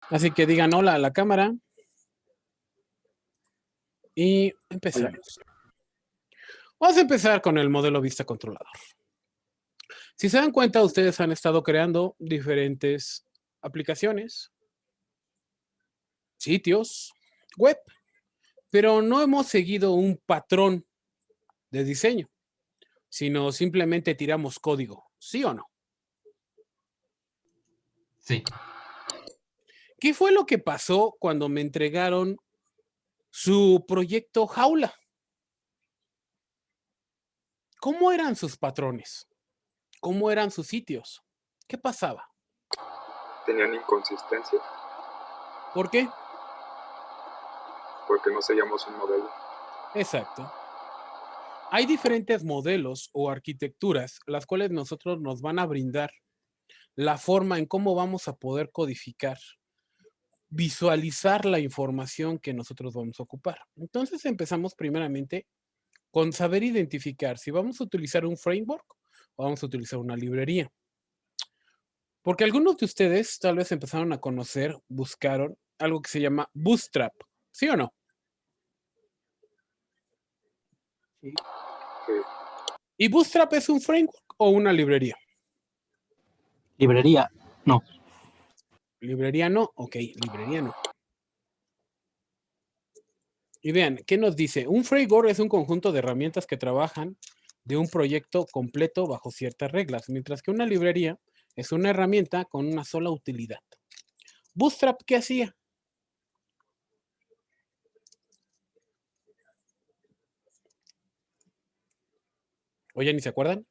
Así que digan hola a la cámara y Hola. empezamos. Vamos a empezar con el modelo vista controlador. Si se dan cuenta, ustedes han estado creando diferentes aplicaciones, sitios, web, pero no hemos seguido un patrón de diseño, sino simplemente tiramos código, ¿sí o no? Sí. ¿Qué fue lo que pasó cuando me entregaron su proyecto Jaula? ¿Cómo eran sus patrones? ¿Cómo eran sus sitios? ¿Qué pasaba? Tenían inconsistencias ¿Por qué? porque no seguíamos un modelo. Exacto. Hay diferentes modelos o arquitecturas, las cuales nosotros nos van a brindar la forma en cómo vamos a poder codificar, visualizar la información que nosotros vamos a ocupar. Entonces empezamos primeramente con saber identificar si vamos a utilizar un framework o vamos a utilizar una librería. Porque algunos de ustedes tal vez empezaron a conocer, buscaron algo que se llama Bootstrap, ¿sí o no? Sí. ¿Y Bootstrap es un framework o una librería? Librería, no. Librería no, ok, librería no. Y vean, ¿qué nos dice? Un framework es un conjunto de herramientas que trabajan de un proyecto completo bajo ciertas reglas, mientras que una librería es una herramienta con una sola utilidad. Bootstrap, ¿qué hacía? Oye, ¿ni se acuerdan?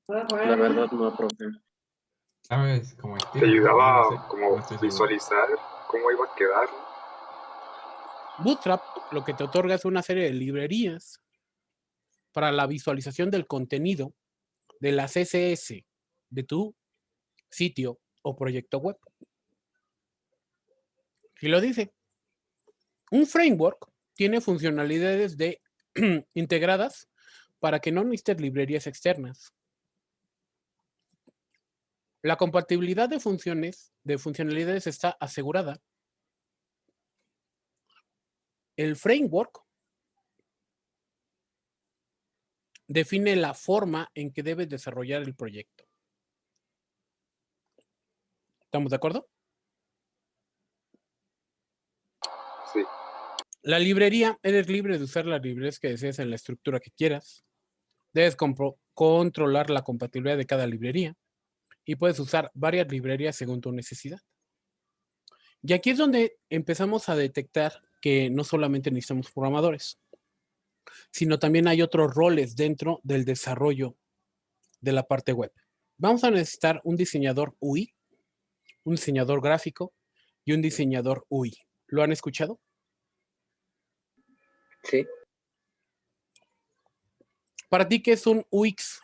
La verdad no, profe. ¿Sabes? Como Te estilo, ¿no? ayudaba No a sé, como no estoy seguro. visualizar cómo iba a quedar. Bootstrap lo que te otorga es una serie de librerías para la visualización del contenido de la CSS de tu sitio o proyecto web. Y lo dice. Un framework tiene funcionalidades integradas para que no necesites librerías externas. La compatibilidad de funcionalidades está asegurada. El framework define la forma en que debes desarrollar el proyecto. ¿Estamos de acuerdo? Sí. La librería, eres libre de usar las librerías que desees en la estructura que quieras. Debes controlar la compatibilidad de cada librería y puedes usar varias librerías según tu necesidad. Y aquí es donde empezamos a detectar que no solamente necesitamos programadores, sino también hay otros roles dentro del desarrollo de la parte web. Vamos a necesitar un diseñador UI, un diseñador gráfico y un diseñador UI. ¿Lo han escuchado? Sí. ¿Para ti qué es un UX?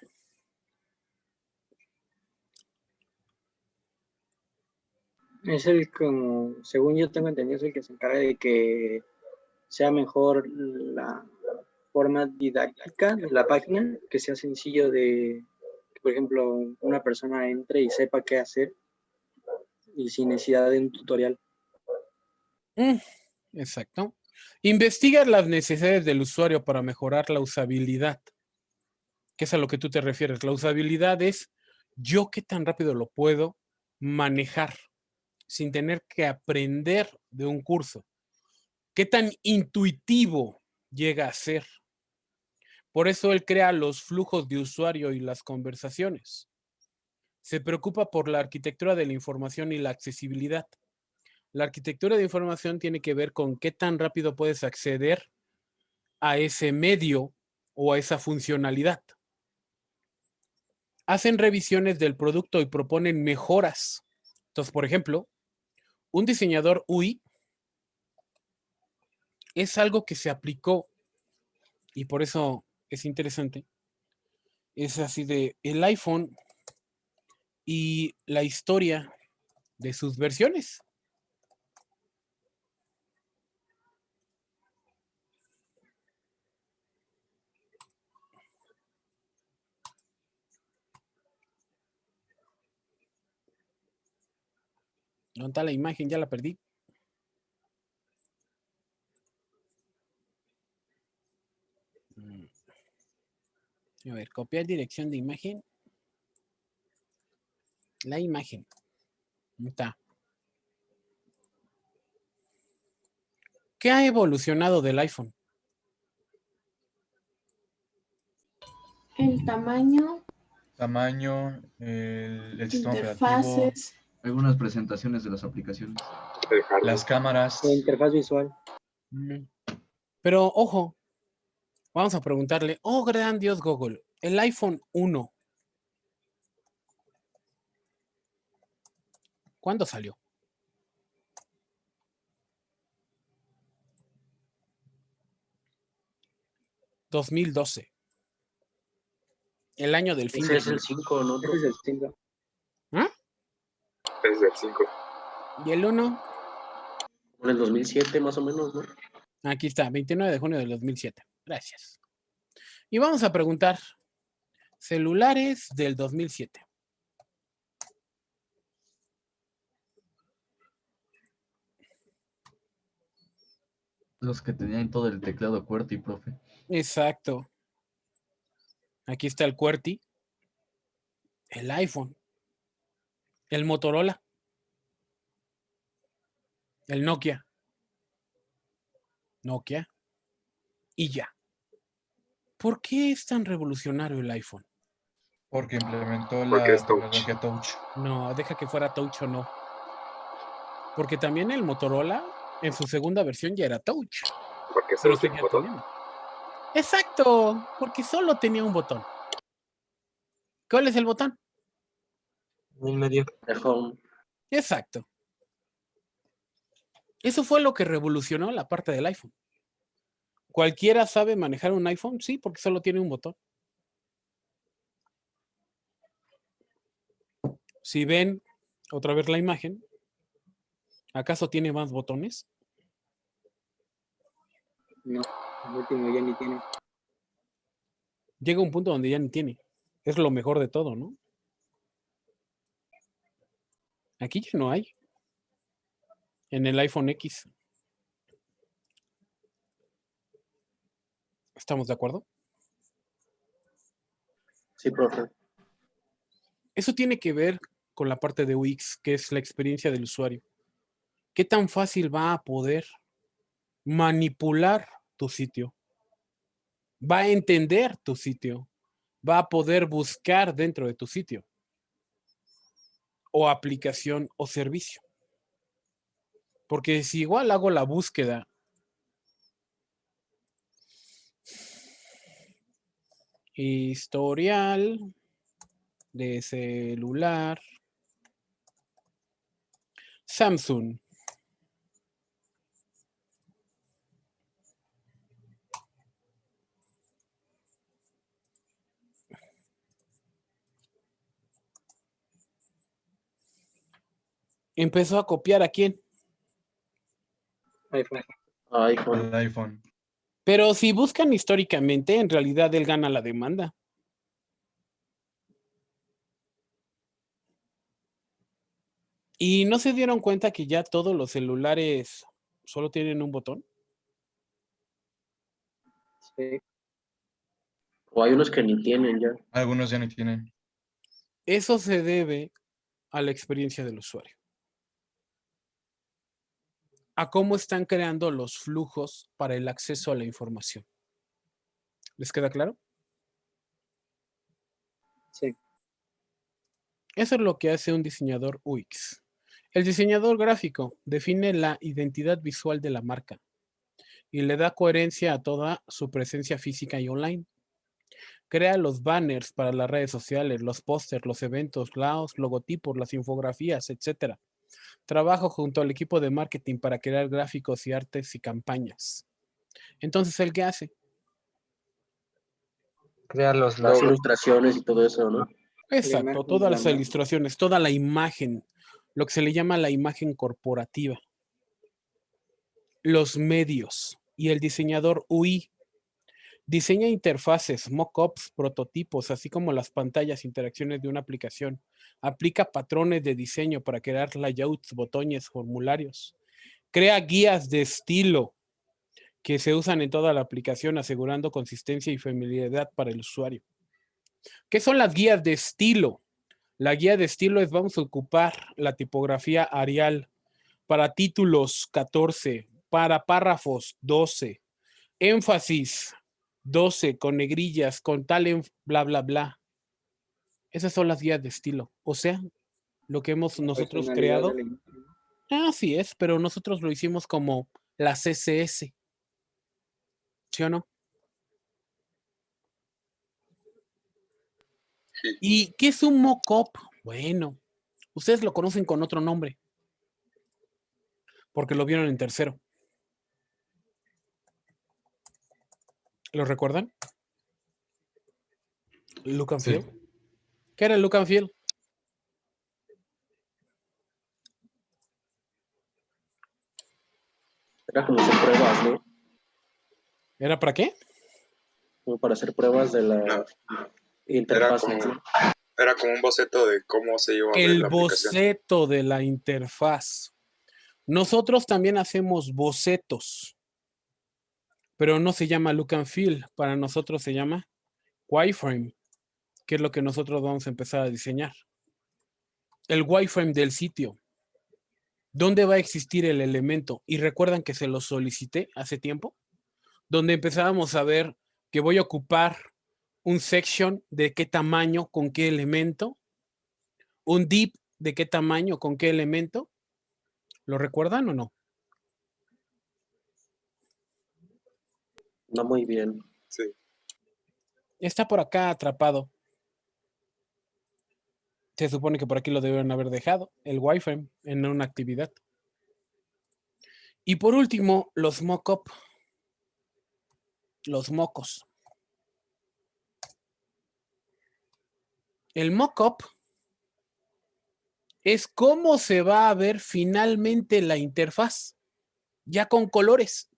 Es el como, según yo tengo entendido, es el que se encarga de que sea mejor la forma didáctica de la página, que sea sencillo de, que, por ejemplo, una persona entre y sepa qué hacer y sin necesidad de un tutorial. Exacto. Investiga las necesidades del usuario para mejorar la usabilidad. ¿Qué es a lo que tú te refieres? La usabilidad es yo qué tan rápido lo puedo manejar sin tener que aprender de un curso. ¿Qué tan intuitivo llega a ser? Por eso él crea los flujos de usuario y las conversaciones. Se preocupa por la arquitectura de la información y la accesibilidad. La arquitectura de información tiene que ver con qué tan rápido puedes acceder a ese medio o a esa funcionalidad. Hacen revisiones del producto y proponen mejoras. Entonces, por ejemplo, un diseñador UI es algo que se aplicó y por eso es interesante. Es así de el iPhone y la historia de sus versiones. ¿Dónde está la imagen? Ya la perdí. A ver, copiar dirección de imagen. La imagen. ¿Dónde está? ¿Qué ha evolucionado del iPhone? El tamaño, Tamaño, el sistema operativo, interfaces, Algunas presentaciones de las aplicaciones. El hardware. las cámaras. La interfaz visual. Pero, ojo, vamos a preguntarle, oh, gran Dios Google, el iPhone 1, ¿cuándo salió? $2012. El año del fin Ese del es el mundo. 5, ¿no? Ese es el 5. ¿Ah? Es del 5. ¿Y el 1? En el 2007 más o menos, ¿no? Aquí está, 29 de junio del 2007. Gracias. Y vamos a preguntar, celulares del 2007. Los que tenían todo el teclado QWERTY, profe. Exacto. Aquí está el QWERTY, el iPhone, el Motorola, el Nokia, y ya. ¿Por qué es tan revolucionario el iPhone? Porque implementó Porque la es touch. tecnología touch. No, deja que fuera touch o no. Porque también el Motorola, en su segunda versión, ya era touch. Porque Pero solo tiene seguía un botón. teniendo. Exacto, porque solo tenía un botón. ¿Cuál es el botón? En medio. De home. Exacto. Eso fue lo que revolucionó la parte del iPhone. ¿Cualquiera sabe manejar un iPhone? Sí, porque solo tiene un botón. Si ven otra vez la imagen, ¿acaso tiene más botones? No, el último ya ni tiene. Llega un punto donde ya ni tiene. Es lo mejor de todo, ¿no? Aquí ya no hay. En el iPhone X. ¿Estamos de acuerdo? Sí, profe. Eso tiene que ver con la parte de UX, que es la experiencia del usuario. ¿Qué tan fácil va a poder manipular tu sitio? ¿Va a entender tu sitio? ¿Va a poder buscar dentro de tu sitio? O aplicación o servicio. Porque si igual hago la búsqueda historial de celular Samsung. Empezó a copiar a quién. iPhone. iPhone. El iPhone. Pero si buscan históricamente, en realidad él gana la demanda. ¿Y no se dieron cuenta que ya todos los celulares solo tienen un botón? Sí. O hay unos que ni tienen ya. Algunos ya ni tienen. Eso se debe a la experiencia del usuario. A cómo están creando los flujos para el acceso a la información. ¿Les queda claro? Sí. Eso es lo que hace un diseñador UX. El diseñador gráfico define la identidad visual de la marca y le da coherencia a toda su presencia física y online. Crea los banners para las redes sociales, los pósters, los eventos, los logotipos, las infografías, etc. Trabajo junto al equipo de marketing para crear gráficos y artes y campañas. Entonces, ¿el qué hace? Crear los Las logos. ilustraciones y todo eso, ¿no? Exacto, imagen, todas la las marca. ilustraciones, toda la imagen, lo que se le llama la imagen corporativa. Los medios y el diseñador UI Diseña interfaces, mockups, prototipos, así como las pantallas, interacciones de una aplicación. Aplica patrones de diseño para crear layouts, botones, formularios. Crea guías de estilo que se usan en toda la aplicación, asegurando consistencia y familiaridad para el usuario. ¿Qué son las guías de estilo? La guía de estilo es, vamos a ocupar la tipografía Arial para títulos 14, para párrafos 12, énfasis 12 con negrillas, con tal bla, bla, bla. Esas son las guías de estilo. O sea, lo que hemos nosotros Personalidad creado. de la imagen. Así es, pero nosotros lo hicimos como la CSS. ¿Sí o no? Sí. ¿Y qué es un mockup? Bueno, ustedes lo conocen con otro nombre. Porque lo vieron en tercero. ¿Lo recuerdan? Look and Sí. feel. ¿Qué era el look and feel? Era como hacer pruebas, ¿no? ¿Era para qué? Como para hacer pruebas de la No. interfaz. Era como un boceto de cómo se iba a ver El la aplicación. boceto de la interfaz. Nosotros también hacemos bocetos, pero no se llama look and feel. Para nosotros se llama wireframe, que es lo que nosotros vamos a empezar a diseñar. El wireframe del sitio. ¿Dónde va a existir el elemento? Y recuerdan que se lo solicité hace tiempo, donde empezábamos a ver que voy a ocupar un section de qué tamaño, con qué elemento, un div de qué tamaño, con qué elemento. ¿Lo recuerdan o no? No muy bien. Sí. Está por acá atrapado. Se supone que por aquí lo deben haber dejado, el wireframe, en una actividad. Y por último, los mockup. Los mocos. El mockup es cómo se va a ver finalmente la interfaz, ya con colores,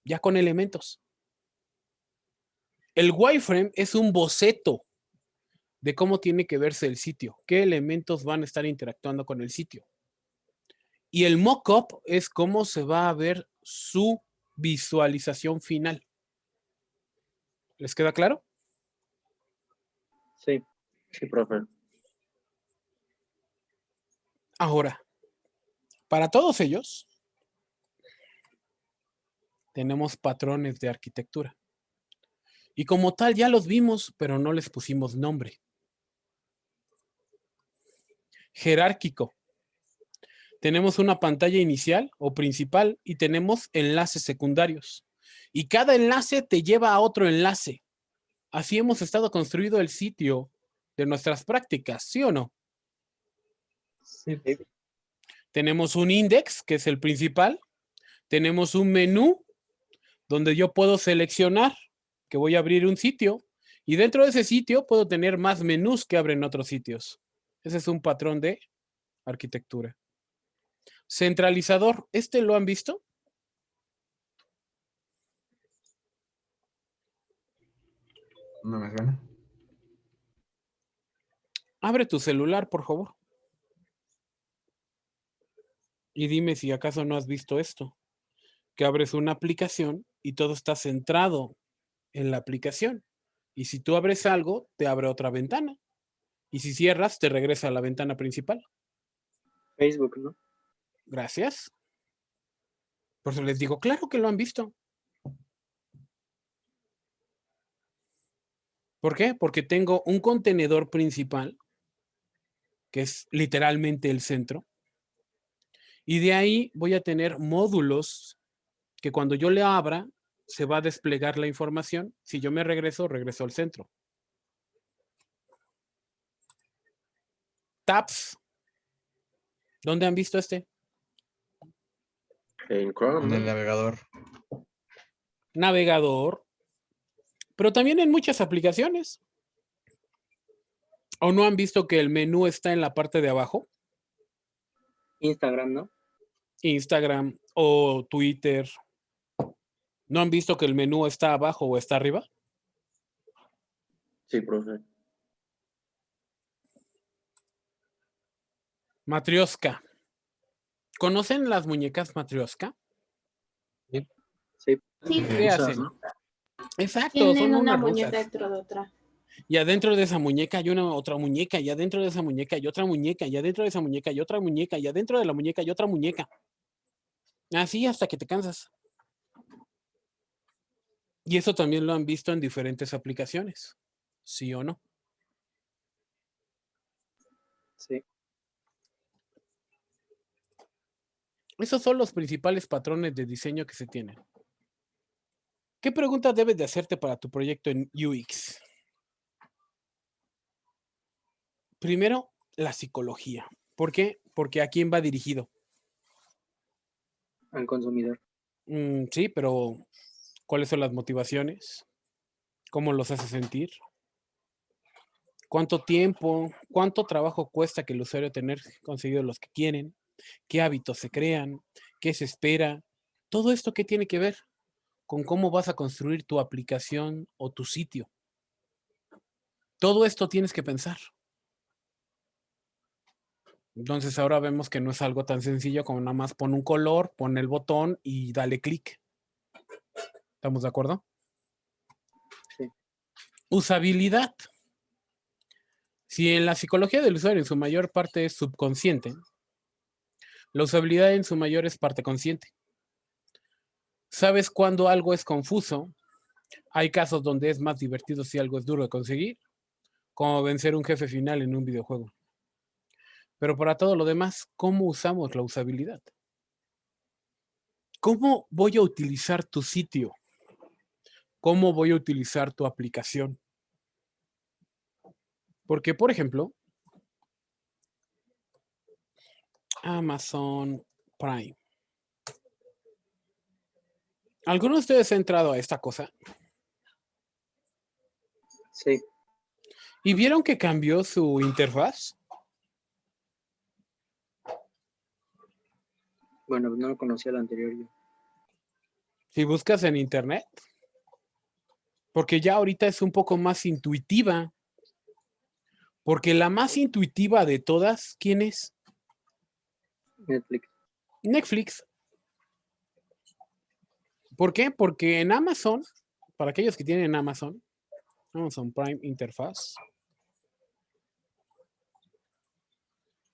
ya con elementos. El wireframe es un boceto de cómo tiene que verse el sitio, qué elementos van a estar interactuando con el sitio. Y el mockup es cómo se va a ver su visualización final. ¿Les queda claro? Sí. Sí, profe. Ahora, para todos ellos, tenemos patrones de arquitectura. Y como tal ya los vimos, pero no les pusimos nombre. Jerárquico. Tenemos una pantalla inicial o principal y tenemos enlaces secundarios. Y cada enlace te lleva a otro enlace. Así hemos estado construido el sitio de nuestras prácticas, ¿sí o no? Sí. Tenemos un index, que es el principal. Tenemos un menú, donde yo puedo seleccionar que voy a abrir un sitio. Y dentro de ese sitio puedo tener más menús que abren otros sitios. Ese es un patrón de arquitectura. Centralizador, ¿este lo han visto? No me suena. Abre tu celular, por favor. Y dime si acaso no has visto esto. Que abres una aplicación y todo está centrado en la aplicación. Y si tú abres algo, te abre otra ventana. Y si cierras, te regresa a la ventana principal. Facebook, ¿no? Gracias. Por eso les digo, claro que lo han visto. ¿Por qué? Porque tengo un contenedor principal, que es literalmente el centro. Y de ahí voy a tener módulos que cuando yo le abra, se va a desplegar la información. Si yo me regreso, regreso al centro. Tabs. ¿Dónde han visto este? En Chrome, En el ¿no? navegador. Navegador. Pero también en muchas aplicaciones. ¿O no han visto que el menú está en la parte de abajo? Instagram, ¿no? Instagram o Twitter. ¿No han visto que el menú está abajo o está arriba? Sí, profe. Matrioska. ¿Conocen las muñecas Matrioska? Sí. Sí, ¿Qué Rusas, hacen? ¿no? Exacto, tienen son una unas muñeca rusas. dentro de otra. Y adentro de esa muñeca hay una otra muñeca, y adentro de esa muñeca hay otra muñeca, y adentro de esa muñeca hay otra muñeca, y adentro de la muñeca hay otra muñeca. Así hasta que te cansas. Y eso también lo han visto en diferentes aplicaciones. ¿Sí o no? Sí. Esos son los principales patrones de diseño que se tienen. ¿Qué preguntas debes de hacerte para tu proyecto en UX? Primero, la psicología. ¿Por qué? Porque ¿a quién va dirigido? Al consumidor. Sí, pero ¿cuáles son las motivaciones? ¿Cómo los hace sentir? ¿Cuánto tiempo, cuánto trabajo cuesta que el usuario tener conseguido los que quieren? ¿Qué hábitos se crean? ¿Qué se espera? Todo esto, ¿qué tiene que ver con cómo vas a construir tu aplicación o tu sitio? Todo esto tienes que pensar. Entonces ahora vemos que no es algo tan sencillo como nada más pon un color, pon el botón y dale clic. ¿Estamos de acuerdo? Sí. Usabilidad. Si en la psicología del usuario en su mayor parte es subconsciente, la usabilidad en su mayor es parte consciente. ¿Sabes cuándo algo es confuso? Hay casos donde es más divertido si algo es duro de conseguir, como vencer un jefe final en un videojuego. Pero para todo lo demás, ¿cómo usamos la usabilidad? ¿Cómo voy a utilizar tu sitio? ¿Cómo voy a utilizar tu aplicación? Porque, por ejemplo, Amazon Prime. ¿Alguno de ustedes ha entrado a esta cosa? Sí. ¿Y vieron que cambió su interfaz? Bueno, no lo conocía el anterior yo. Si buscas en internet. Porque ya ahorita es un poco más intuitiva. Porque la más intuitiva de todas, ¿quién es? Netflix. Netflix. ¿Por qué? Porque en Amazon, para aquellos que tienen Amazon Prime Interfaz.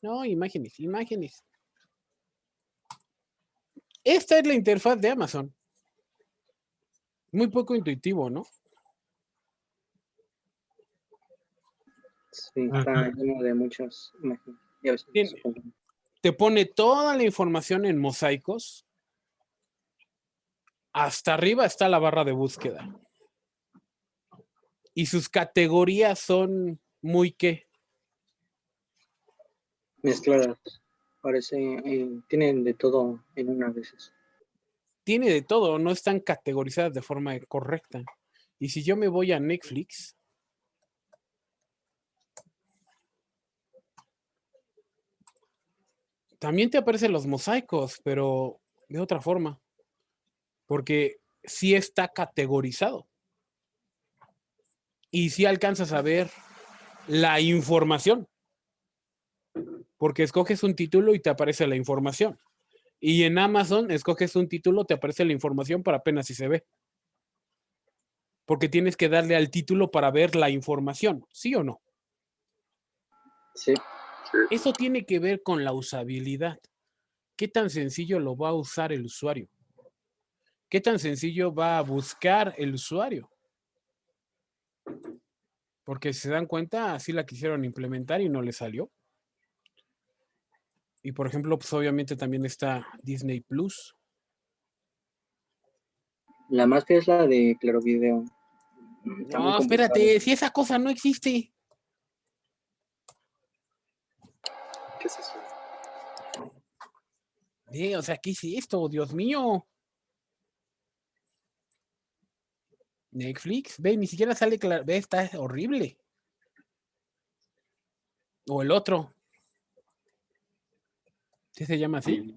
No, imágenes. Esta es la interfaz de Amazon. Muy poco intuitivo, ¿no? Sí, está lleno de muchas imágenes. Y a veces Tiene- se confunde. Te pone toda la información en mosaicos. Hasta arriba está la barra de búsqueda. Y sus categorías son muy ¿qué? Mezcladas. Parece, tienen de todo en una veces. Tiene de todo, no están categorizadas de forma correcta. Y si yo me voy a Netflix, también te aparecen los mosaicos, pero de otra forma. Porque sí está categorizado. Y sí alcanzas a ver la información. Porque escoges un título y te aparece la información. Y en Amazon escoges un título, te aparece la información, pero apenas si se ve. Porque tienes que darle al título para ver la información, ¿sí o no? Sí. Eso tiene que ver con la usabilidad. ¿Qué tan sencillo lo va a usar el usuario? ¿Qué tan sencillo va a buscar el usuario? Porque si se dan cuenta, así la quisieron implementar y no le salió. Y por ejemplo, pues obviamente también está Disney Plus. La más fea es la de Claro Video. Está muy No, complicado. espérate, si esa cosa no existe. ¿Qué es eso? O sea, ¿qué es esto? Dios mío. Netflix, ve, ni siquiera sale claro. Ve, está horrible. O el otro. ¿Sí se llama así?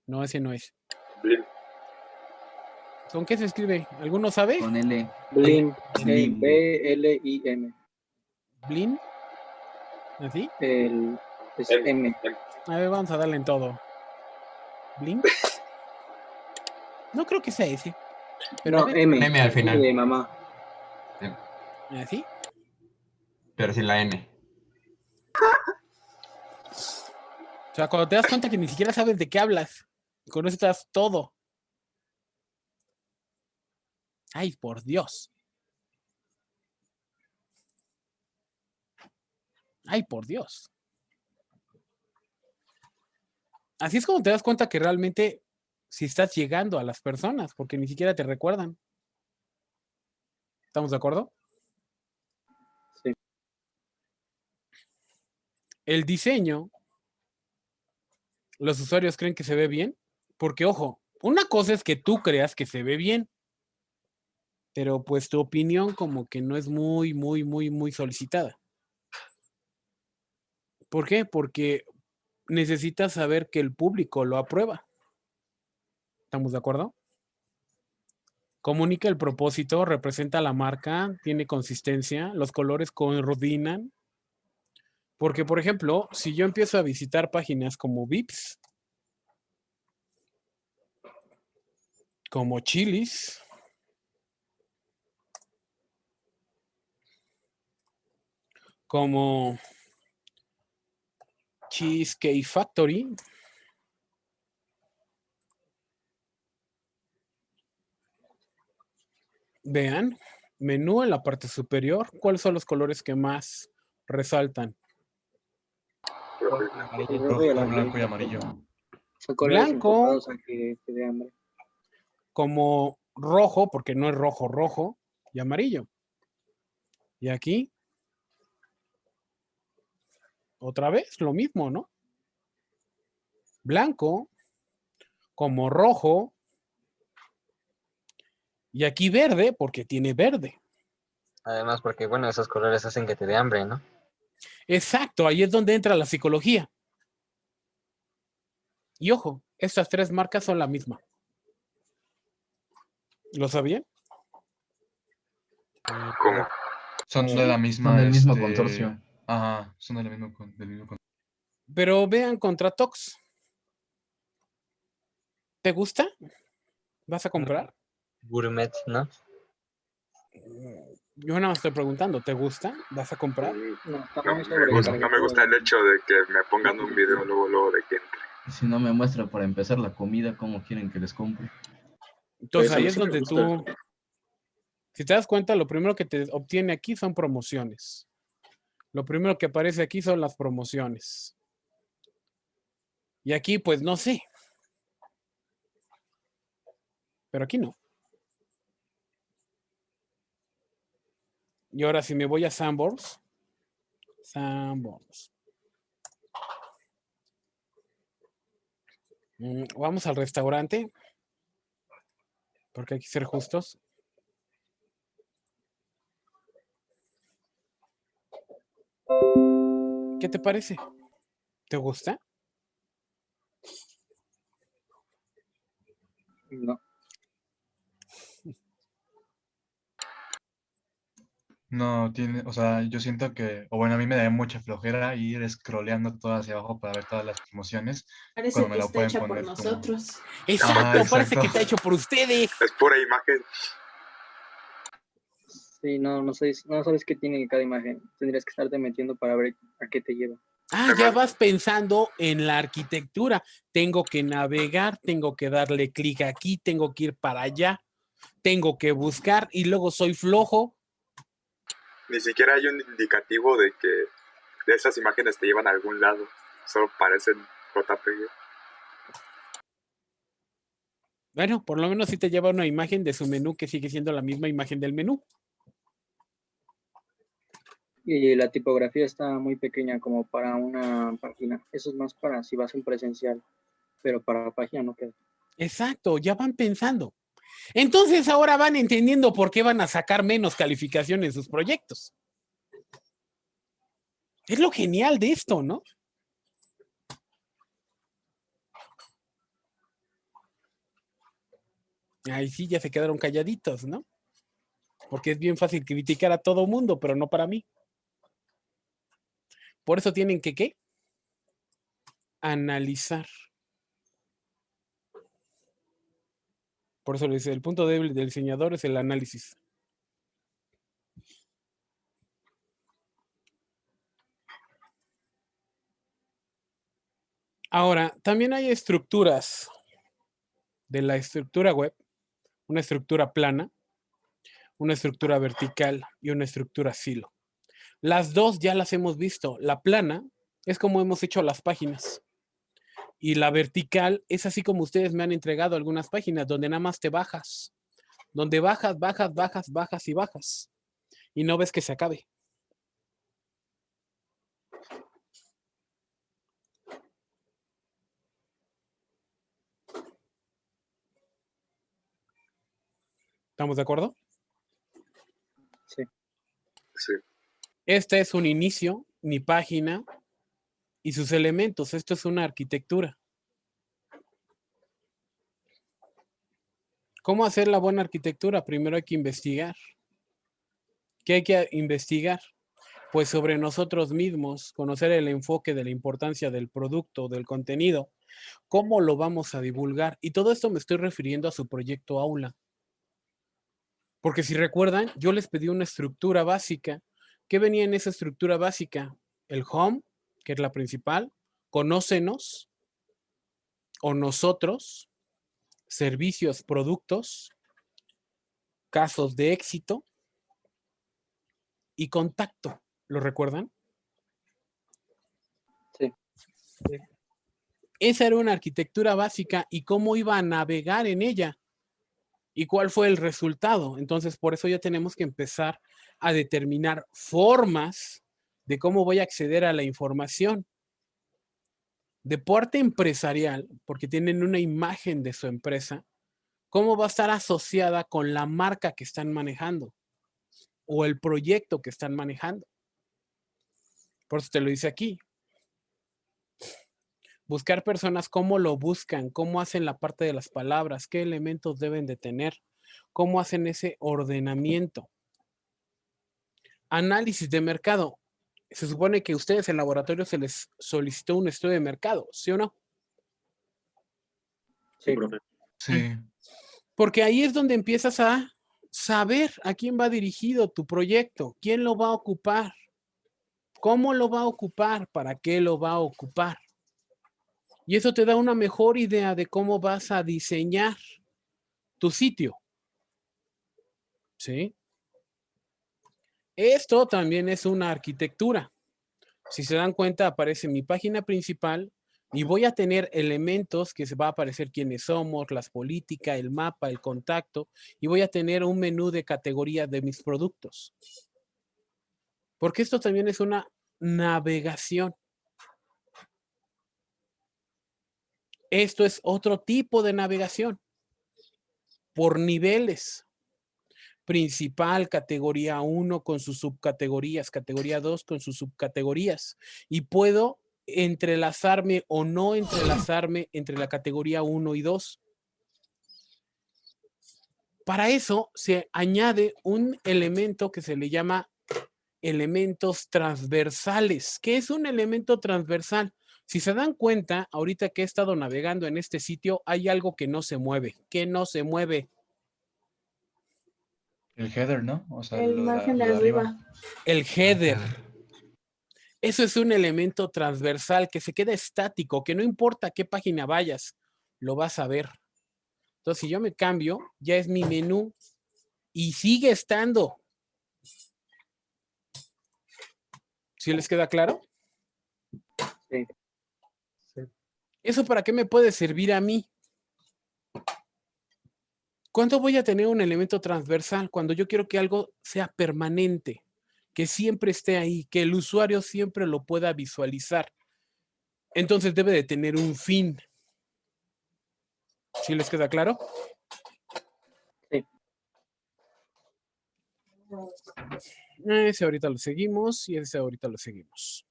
No, ese no es. Blim. ¿Con qué se escribe? ¿Alguno sabe? Con L. Blim. Blim. B-L-I-M. ¿Blin? ¿Así? Es M. A ver, vamos a darle en todo. ¿Blin? No creo que sea ese. Pero a No, ver. M. M al final. De mamá. ¿Así? Pero sin la N. O sea, cuando te das cuenta que ni siquiera sabes de qué hablas. Con eso estás todo. Ay, por Dios. Ay, por Dios. Así es como te das cuenta que realmente si estás llegando a las personas, porque ni siquiera te recuerdan. ¿Estamos de acuerdo? Sí. El diseño, los usuarios creen que se ve bien, porque ojo, una cosa es que tú creas que se ve bien, pero pues tu opinión como que no es muy solicitada. ¿Por qué? Porque necesitas saber que el público lo aprueba. ¿Estamos de acuerdo? Comunica el propósito, representa la marca, tiene consistencia, los colores coordinan. Porque, por ejemplo, si yo empiezo a visitar páginas como Vips, como Chili's, como Cheesecake Factory, vean, menú en la parte superior, ¿cuáles son los colores que más resaltan? Rojo. El rojo y el Rojo, blanco y amarillo. amarillo. Son colores Blanco. enfocados a que te dé hambre. Como rojo, porque no es rojo, rojo, y amarillo. Y aquí, otra vez, lo mismo, ¿no? Blanco, como rojo, y aquí verde, porque tiene verde. Además, porque bueno, esos colores hacen que te dé hambre, ¿no? Exacto, ahí es donde entra la psicología. Y ojo, estas tres marcas son la misma. ¿Lo sabían? ¿Cómo? Son de la misma. Son del mismo consorcio. Ajá, son del mismo consorcio. Pero vean contra Tox. ¿Te gusta? ¿Vas a comprar? Gourmet, ¿no? Yo nada más estoy preguntando, ¿te gusta? ¿Vas a comprar? No, está No, muy no me gusta el hecho de que me pongan un video luego de que entre. Si no me muestra para empezar la comida, ¿cómo quieren que les compre? Entonces Eso ahí no es sí me donde gusta. tú, si te das cuenta, lo primero que te obtiene aquí son promociones. Lo primero que aparece aquí son las promociones. Y aquí, pues no sé. Pero aquí no. Y ahora si me voy a Sanborns. Vamos al restaurante. Porque hay que ser justos. ¿Qué te parece? ¿Te gusta? No. No, tiene, o sea, yo siento que, o bueno, a mí me da mucha flojera ir scrolleando todo hacia abajo para ver todas las promociones Parece cuando me que lo está pueden hecha por poner como... nosotros. Exacto, Ajá, parece exacto. que está hecho por ustedes. Es pura imagen. Sí, no sabes qué tiene cada imagen. Tendrías que estarte metiendo para ver a qué te lleva. Ya vas pensando en la arquitectura. Tengo que navegar, tengo que darle clic aquí, tengo que ir para allá, tengo que buscar y luego soy flojo. Ni siquiera hay un indicativo de que de esas imágenes te llevan a algún lado. Solo parecen JPG. Bueno, por lo menos sí te lleva una imagen de su menú que sigue siendo la misma imagen del menú. Y la tipografía está muy pequeña como para una página. Eso es más para si vas en presencial, pero para la página no queda. Exacto, ya van pensando. Entonces ahora van entendiendo por qué van a sacar menos calificación en sus proyectos. Es lo genial de esto, ¿no? Ahí sí ya se quedaron calladitos, ¿no? Porque es bien fácil criticar a todo mundo, pero no para mí. Por eso tienen que, ¿qué? Analizar. Por eso le dice, el punto débil del diseñador es el análisis. Ahora, también hay estructuras de la estructura web, una estructura plana, una estructura vertical y una estructura silo. Las dos ya las hemos visto. La plana es como hemos hecho las páginas. Y la vertical es así como ustedes me han entregado algunas páginas donde nada más te bajas. Donde bajas, bajas, bajas, bajas y bajas. Y no ves que se acabe. ¿Estamos de acuerdo? Sí. Sí. Este es un inicio, mi página y sus elementos. Esto es una arquitectura. ¿Cómo hacer la buena arquitectura? Primero hay que investigar. ¿Qué hay que investigar? Pues sobre nosotros mismos, conocer el enfoque de la importancia del producto, del contenido, cómo lo vamos a divulgar. Y todo esto me estoy refiriendo a su proyecto Aula. Porque si recuerdan, yo les pedí una estructura básica. ¿Qué venía en esa estructura básica? El home, que es la principal, conócenos o nosotros, servicios, productos, casos de éxito y contacto. ¿Lo recuerdan? Sí. Esa era una arquitectura básica y cómo iba a navegar en ella y cuál fue el resultado. Entonces, por eso ya tenemos que empezar a determinar formas de cómo voy a acceder a la información. De parte empresarial, porque tienen una imagen de su empresa, cómo va a estar asociada con la marca que están manejando o el proyecto que están manejando. Por eso te lo dice aquí. Buscar personas, cómo lo buscan, cómo hacen la parte de las palabras, qué elementos deben de tener, cómo hacen ese ordenamiento. Análisis de mercado. Se supone que a ustedes en laboratorio se les solicitó un estudio de mercado, ¿sí o no? Sí, profe. Sí. Porque ahí es donde empiezas a saber a quién va dirigido tu proyecto, quién lo va a ocupar, cómo lo va a ocupar, para qué lo va a ocupar. Y eso te da una mejor idea de cómo vas a diseñar tu sitio. ¿Sí? Esto también es una arquitectura. Si se dan cuenta, aparece mi página principal y voy a tener elementos que se va a aparecer quiénes somos, las políticas, el mapa, el contacto, y voy a tener un menú de categorías de mis productos. Porque esto también es una navegación. Esto es otro tipo de navegación por niveles. Principal, categoría 1 con sus subcategorías, categoría 2 con sus subcategorías. Y puedo entrelazarme o no entrelazarme entre la categoría 1 y 2. Para eso se añade un elemento que se le llama elementos transversales. ¿Qué es un elemento transversal? Si se dan cuenta, ahorita que he estado navegando en este sitio, hay algo que no se mueve. ¿Qué no se mueve? El header, ¿no? O sea, El lo margen de de arriba. arriba. El header. Eso es un elemento transversal que se queda estático, que no importa a qué página vayas, lo vas a ver. Entonces, si yo me cambio, ya es mi menú y sigue estando. ¿Sí les queda claro? Sí. ¿Eso para qué me puede servir a mí? ¿Cuándo voy a tener un elemento transversal? Cuando yo quiero que algo sea permanente, que siempre esté ahí, que el usuario siempre lo pueda visualizar. Entonces debe de tener un fin. ¿Sí les queda claro? Sí. Ese ahorita lo seguimos y ese ahorita lo seguimos.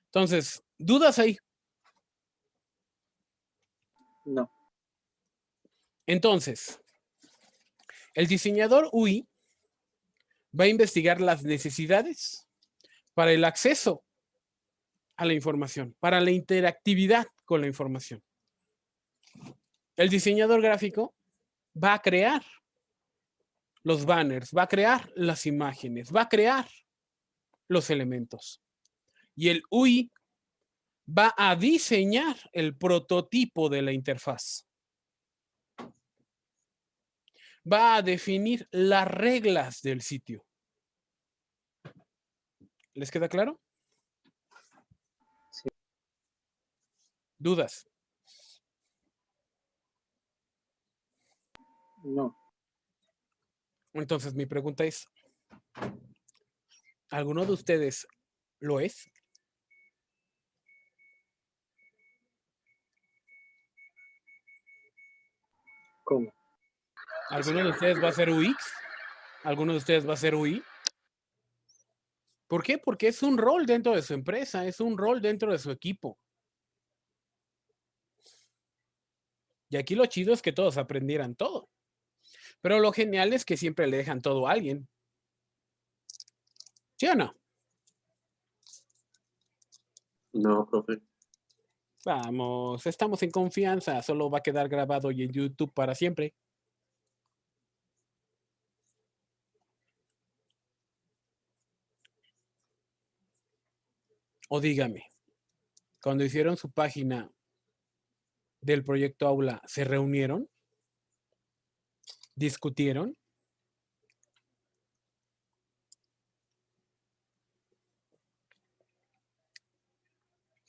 Entonces, ¿dudas ahí? No. Entonces, El diseñador UI va a investigar las necesidades para el acceso a la información, para la interactividad con la información. El diseñador gráfico va a crear los banners, va a crear las imágenes, va a crear los elementos. Y el UI va a diseñar el prototipo de la interfaz. Va a definir las reglas del sitio. ¿Les queda claro? Sí. ¿Dudas? No. Entonces mi pregunta es, ¿alguno de ustedes lo es? ¿Cómo? ¿Alguno de ustedes va a ser UX? ¿Alguno de ustedes va a ser UI? ¿Por qué? Porque es un rol dentro de su empresa, es un rol dentro de su equipo. Y aquí lo chido es que todos aprendieran todo. Pero lo genial es que siempre le dejan todo a alguien. ¿Sí o no? No, profe. Vamos, estamos en confianza. Solo va a quedar grabado y en YouTube para siempre. O dígame, cuando hicieron su página del proyecto Aula, ¿se reunieron? ¿Discutieron?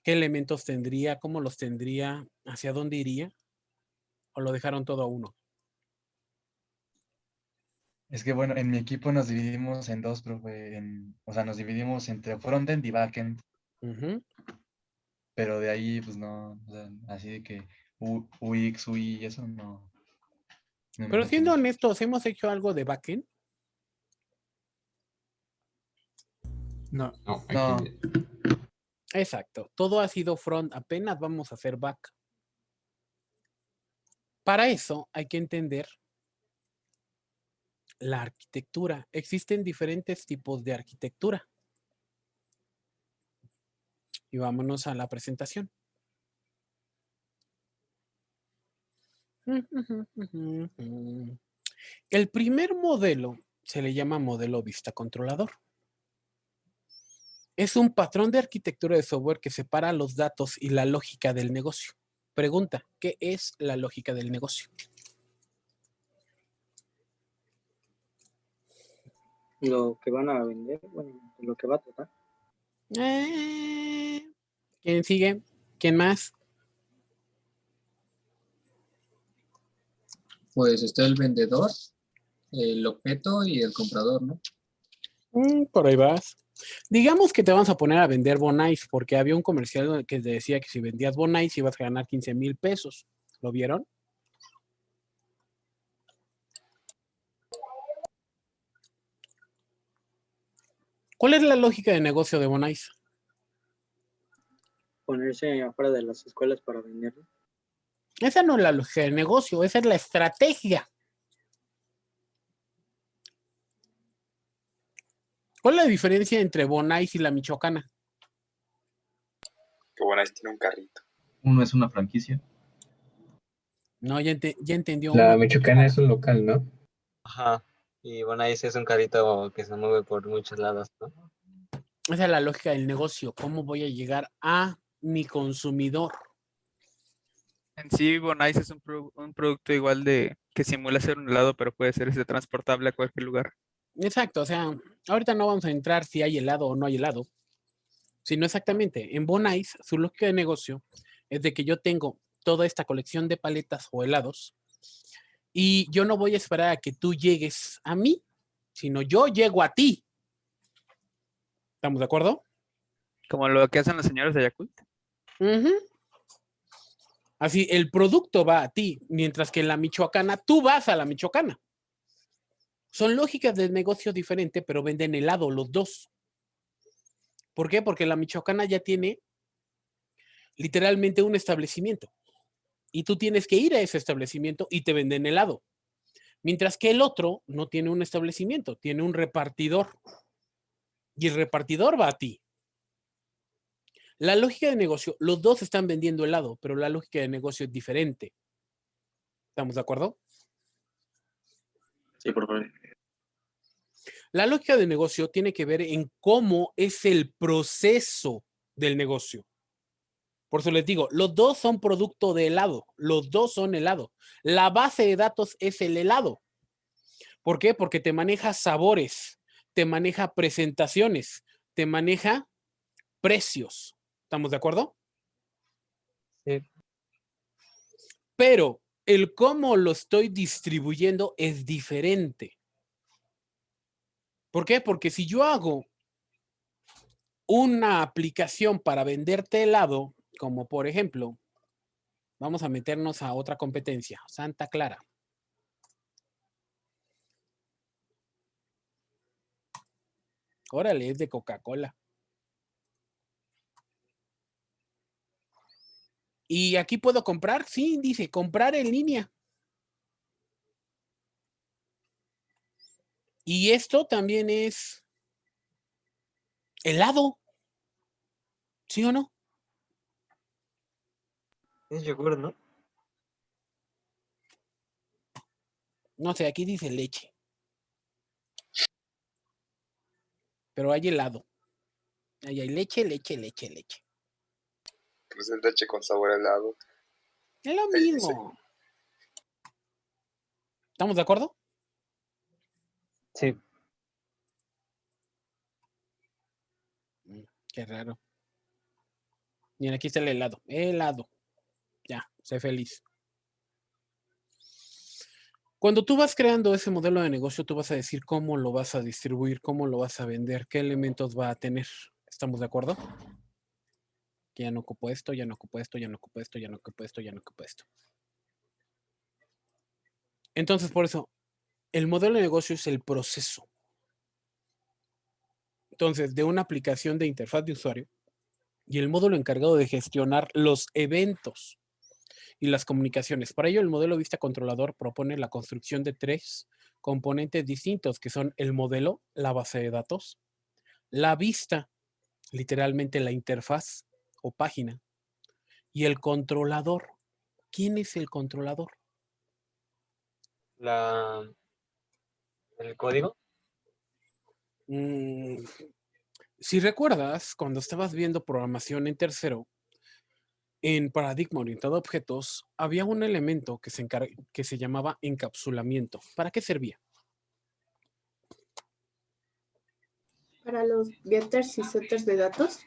¿Qué elementos tendría? ¿Cómo los tendría? ¿Hacia dónde iría? ¿O lo dejaron todo a uno? Es que bueno, en mi equipo nos dividimos en dos, profe. O sea, nos dividimos entre frontend y backend. Ujú. Pero de ahí, pues no, o sea, así de que UX, UI, eso no. No me Pero meto siendo mucho. honestos, ¿hemos hecho algo de backend? No, aquí No. Exacto. Todo ha sido front. Apenas vamos a hacer back. Para eso hay que entender la arquitectura. Existen diferentes tipos de arquitectura. Y vámonos a la presentación. El primer modelo se le llama modelo vista controlador. Es un patrón de arquitectura de software que separa los datos y la lógica del negocio. Pregunta, ¿qué es la lógica del negocio? Lo que van a vender, bueno, lo que va a tratar. ¿Quién sigue? ¿Quién más? Pues está el vendedor, el objeto y el comprador, ¿no? Por ahí vas. Digamos que te vamos a poner a vender Bonais, porque había un comercial que decía que si vendías Bonais ibas a ganar 15,000 pesos. ¿Lo vieron? ¿Cuál es la lógica de negocio de Bonais? Ponerse afuera de las escuelas para venderlo. Esa no es la lógica de negocio, esa es la estrategia. ¿Cuál es la diferencia entre Bonais y la Michoacana? Que bueno, ahí tiene un carrito. Uno es una franquicia. No, ya entendió. La Una Michoacana es un local, ¿no? Ajá. Y bueno, ahí sí es un carrito que se mueve por muchos lados, ¿no? Esa es la lógica del negocio. ¿Cómo voy a llegar a mi consumidor? En sí, Bonais es un producto igual de que simula ser un helado, pero puede ser transportable a cualquier lugar. Exacto, o sea, ahorita no vamos a entrar si hay helado o no hay helado, sino exactamente, en Bonais, su lógica de negocio es de que yo tengo toda esta colección de paletas o helados y yo no voy a esperar a que tú llegues a mí, sino yo llego a ti. ¿Estamos de acuerdo? Como lo que hacen los señores de Yakult. Así, el producto va a ti, mientras que en la Michoacana, tú vas a la Michoacana. Son lógicas de negocio diferentes, pero venden helado los dos. ¿Por qué? Porque la Michoacana ya tiene literalmente un establecimiento. Y tú tienes que ir a ese establecimiento y te venden helado. Mientras que el otro no tiene un establecimiento, tiene un repartidor. Y el repartidor va a ti. La lógica de negocio, los dos están vendiendo helado, pero la lógica de negocio es diferente. ¿Estamos de acuerdo? Sí, por favor. La lógica de negocio tiene que ver en cómo es el proceso del negocio. Por eso les digo, los dos son producto de helado. Los dos son helado. La base de datos es el helado. ¿Por qué? Porque te maneja sabores, te maneja presentaciones, te maneja precios. ¿Estamos de acuerdo? Sí. Pero el cómo lo estoy distribuyendo es diferente. ¿Por qué? Porque si yo hago una aplicación para venderte helado, como por ejemplo, vamos a meternos a otra competencia, Santa Clara. Órale, es de Coca-Cola. ¿Y aquí puedo comprar? Sí, dice, comprar en línea. Y esto también es helado. ¿Sí o no? Es yogur, ¿no? No sé, aquí dice leche. Pero hay helado. Ahí hay leche, leche, leche, leche. Pues es leche con sabor a helado. Es lo Ahí dice. mismo. ¿Estamos de acuerdo? Sí. Qué raro. Miren, aquí está el helado. Helado. Ya, sé feliz. Cuando tú vas creando ese modelo de negocio, tú vas a decir cómo lo vas a distribuir, cómo lo vas a vender, qué elementos va a tener. ¿Estamos de acuerdo? Que ya no ocupo esto, ya no ocupo esto, ya no ocupo esto, ya no ocupo esto, ya no ocupo esto. Entonces, por eso, el modelo de negocio es el proceso. Entonces, de una aplicación de interfaz de usuario y el módulo encargado de gestionar los eventos y las comunicaciones. Para ello, el modelo vista controlador propone la construcción de 3 componentes distintos, que son el modelo, la base de datos, la vista, literalmente la interfaz o página, y el controlador. ¿Quién es el controlador? El código. Si recuerdas, cuando estabas viendo programación en tercero, en paradigma orientado a objetos, había un elemento que se llamaba encapsulamiento. ¿Para qué servía? Para los getters y setters de datos.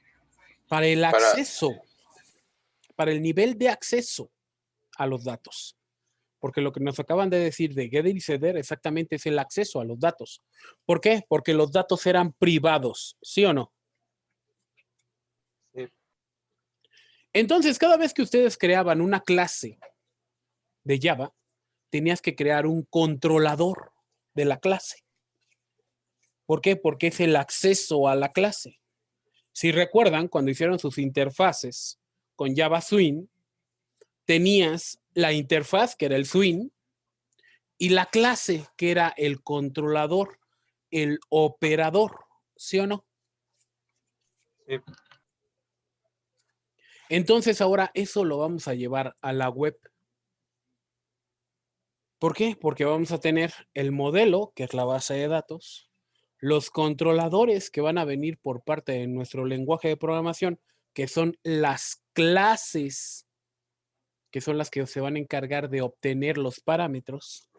Para el acceso, para el nivel de acceso a los datos. Porque lo que nos acaban de decir de getter y setter exactamente es el acceso a los datos. ¿Por qué? Porque los datos eran privados, ¿sí o no? Sí. Entonces, cada vez que ustedes creaban una clase de Java, tenías que crear un controlador de la clase. ¿Por qué? Porque es el acceso a la clase. Si recuerdan, cuando hicieron sus interfaces con Java Swing, tenías la interfaz, que era el Swing, y la clase, que era el controlador, el operador, ¿sí o no? Sí. Entonces ahora eso lo vamos a llevar a la web. ¿Por qué? Porque vamos a tener el modelo, que es la base de datos, los controladores que van a venir por parte de nuestro lenguaje de programación, que son las clases, que son las que se van a encargar de obtener los parámetros,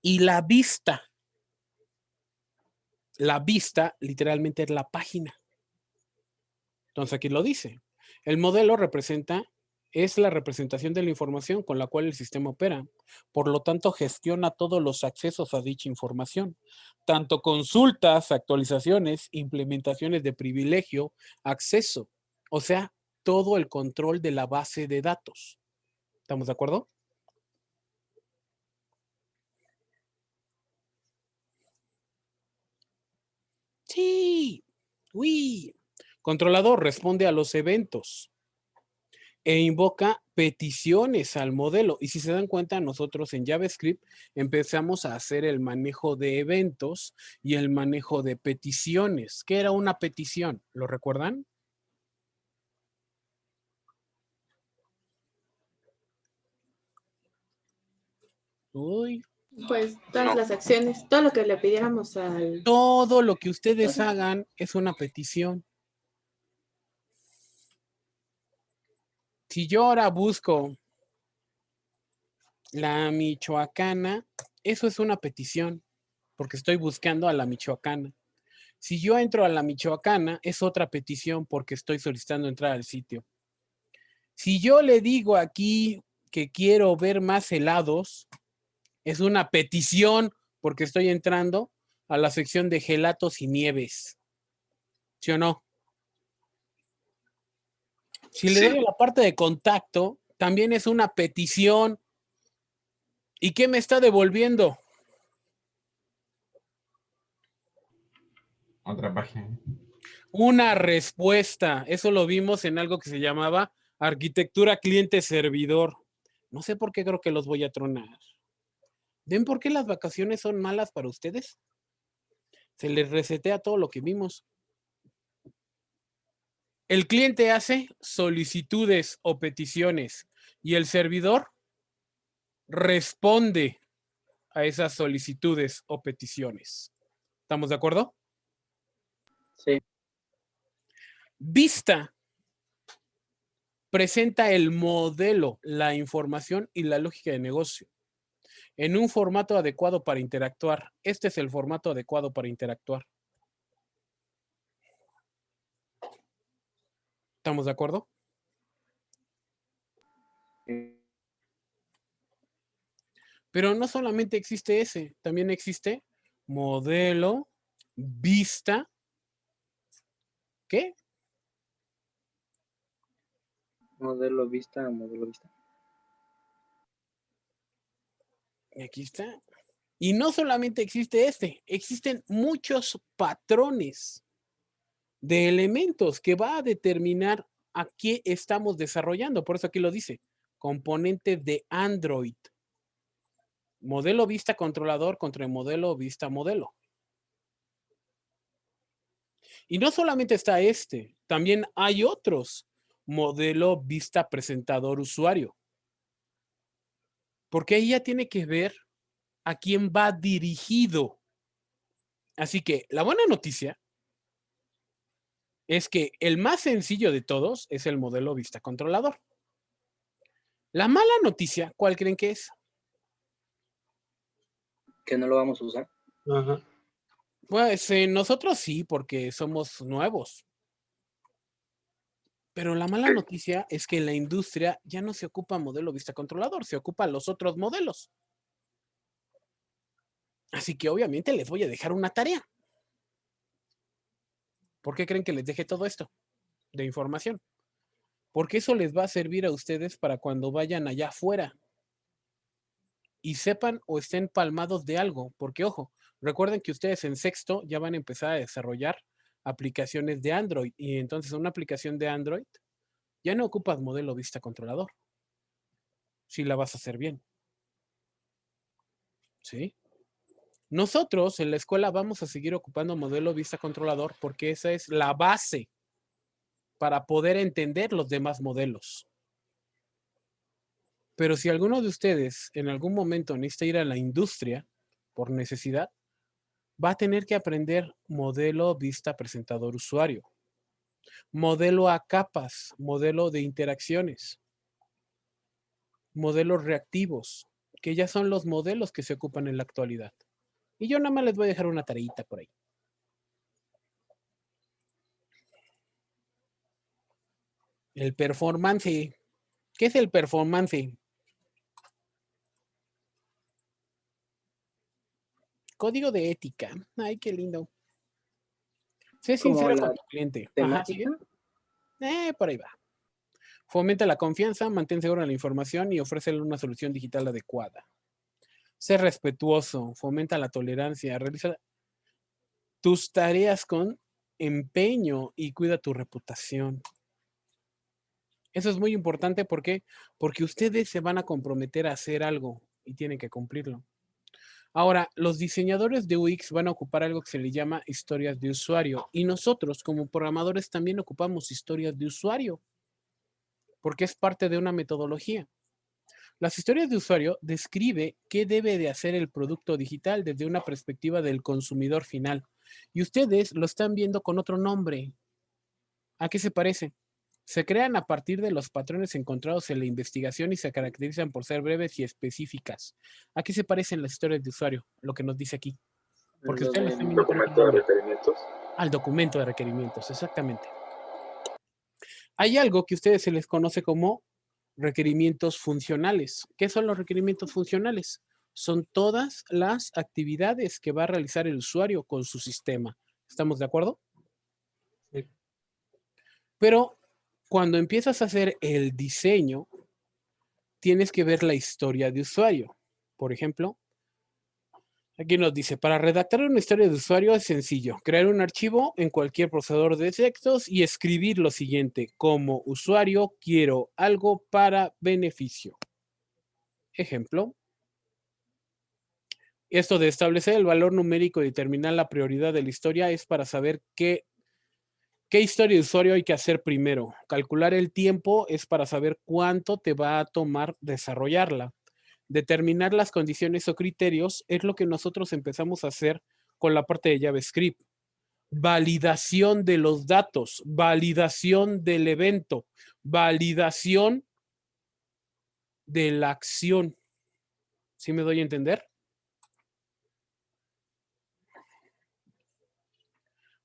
y la vista. La vista literalmente es la página. Entonces aquí lo dice. El modelo es la representación de la información con la cual el sistema opera. Por lo tanto, gestiona todos los accesos a dicha información. Tanto consultas, actualizaciones, implementaciones de privilegio, acceso. O sea, todo el control de la base de datos. ¿Estamos de acuerdo? Sí. Uy. Controlador responde a los eventos. e invoca peticiones al modelo. Y si se dan cuenta, nosotros en JavaScript empezamos a hacer el manejo de eventos y el manejo de peticiones. ¿Qué era una petición? ¿Lo recuerdan? Uy. Pues todas las acciones, todo lo que le pidiéramos al... Todo lo que ustedes hagan es una petición. Si yo ahora busco la michoacana, eso es una petición, porque estoy buscando a la michoacana. Si yo entro a la michoacana, es otra petición porque estoy solicitando entrar al sitio. Si yo le digo aquí que quiero ver más helados, es una petición porque estoy entrando a la sección de gelatos y nieves. ¿Sí o no? Si le doy a la parte de contacto, también es una petición. ¿Y qué me está devolviendo? Otra página. Una respuesta. Eso lo vimos en algo que se llamaba arquitectura cliente-servidor. No sé por qué creo que los voy a tronar. ¿Ven por qué las vacaciones son malas para ustedes? Se les resetea todo lo que vimos. El cliente hace solicitudes o peticiones y el servidor responde a esas solicitudes o peticiones. ¿Estamos de acuerdo? Sí. Vista presenta el modelo, la información y la lógica de negocio en un formato adecuado para interactuar. Este es el formato adecuado para interactuar. ¿Estamos de acuerdo? Pero no solamente existe ese, también existe modelo, vista, ¿qué? Modelo vista, modelo vista. Aquí está. Y no solamente existe este, existen muchos patrones de elementos que va a determinar a qué estamos desarrollando. Por eso aquí lo dice, componente de Android. Modelo vista controlador contra el modelo vista modelo. Y no solamente está este, también hay otros. Modelo vista presentador usuario. Porque ahí ya tiene que ver a quién va dirigido. Así que la buena noticia es que el más sencillo de todos es el modelo vista controlador. La mala noticia, ¿cuál creen que es? Que no lo vamos a usar. Ajá. Pues nosotros sí, porque somos nuevos. Pero la mala noticia es que en la industria ya no se ocupa modelo vista controlador, se ocupan los otros modelos. Así que obviamente les voy a dejar una tarea. ¿Por qué creen que les deje todo esto de información? Porque eso les va a servir a ustedes para cuando vayan allá afuera y sepan o estén palmados de algo. Porque, ojo, recuerden que ustedes en sexto ya van a empezar a desarrollar aplicaciones de Android. Y entonces una aplicación de Android ya no ocupas modelo vista controlador. Si la vas a hacer bien. ¿Sí? Nosotros en la escuela vamos a seguir ocupando modelo vista controlador porque esa es la base para poder entender los demás modelos. Pero si alguno de ustedes en algún momento necesita ir a la industria por necesidad, va a tener que aprender modelo vista presentador usuario, modelo a capas, modelo de interacciones, modelos reactivos, que ya son los modelos que se ocupan en la actualidad. Y yo nada más les voy a dejar una tareita por ahí. El performance. ¿Qué es el performance? Código de ética. Ay, qué lindo. Sé sincero con tu cliente. ¿Temática? Ajá, por ahí va. Fomenta la confianza, mantén segura la información y ofrécele una solución digital adecuada. Sé respetuoso, fomenta la tolerancia, realiza tus tareas con empeño y cuida tu reputación. Eso es muy importante, ¿por qué? Porque ustedes se van a comprometer a hacer algo y tienen que cumplirlo. Ahora, los diseñadores de UX van a ocupar algo que se le llama historias de usuario y nosotros como programadores también ocupamos historias de usuario porque es parte de una metodología. Las historias de usuario describe qué debe de hacer el producto digital desde una perspectiva del consumidor final. Y ustedes lo están viendo con otro nombre. ¿A qué se parece? Se crean a partir de los patrones encontrados en la investigación y se caracterizan por ser breves y específicas. ¿A qué se parecen las historias de usuario? Lo que nos dice aquí. Porque ustedes lo están viendo con otro documento de nombre. requerimientos. Al documento de requerimientos, exactamente. Hay algo que a ustedes se les conoce como requerimientos funcionales. ¿Qué son los requerimientos funcionales? Son todas las actividades que va a realizar el usuario con su sistema. ¿Estamos de acuerdo? Sí. Pero cuando empiezas a hacer el diseño, tienes que ver la historia de usuario. Por ejemplo, aquí nos dice, para redactar una historia de usuario es sencillo. Crear un archivo en cualquier procesador de textos y escribir lo siguiente. Como usuario, quiero algo para beneficio. Ejemplo. Esto de establecer el valor numérico y determinar la prioridad de la historia es para saber qué historia de usuario hay que hacer primero. Calcular el tiempo es para saber cuánto te va a tomar desarrollarla. Determinar las condiciones o criterios es lo que nosotros empezamos a hacer con la parte de JavaScript. Validación de los datos, validación del evento, validación de la acción. ¿Sí me doy a entender?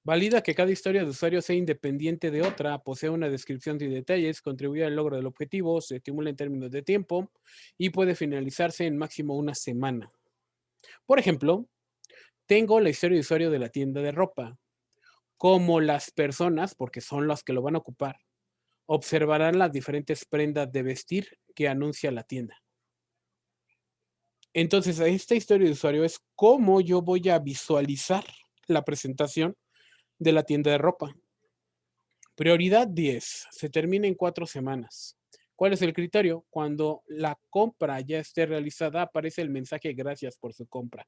Valida que cada historia de usuario sea independiente de otra, posea una descripción de detalles, contribuye al logro del objetivo, se estimula en términos de tiempo y puede finalizarse en máximo una semana. Por ejemplo, tengo la historia de usuario de la tienda de ropa. Como las personas, porque son las que lo van a ocupar, observarán las diferentes prendas de vestir que anuncia la tienda. Entonces, esta historia de usuario es cómo yo voy a visualizar la presentación de la tienda de ropa. Prioridad 10. Se termina en 4 semanas. ¿Cuál es el criterio? Cuando la compra ya esté realizada, aparece el mensaje gracias por su compra.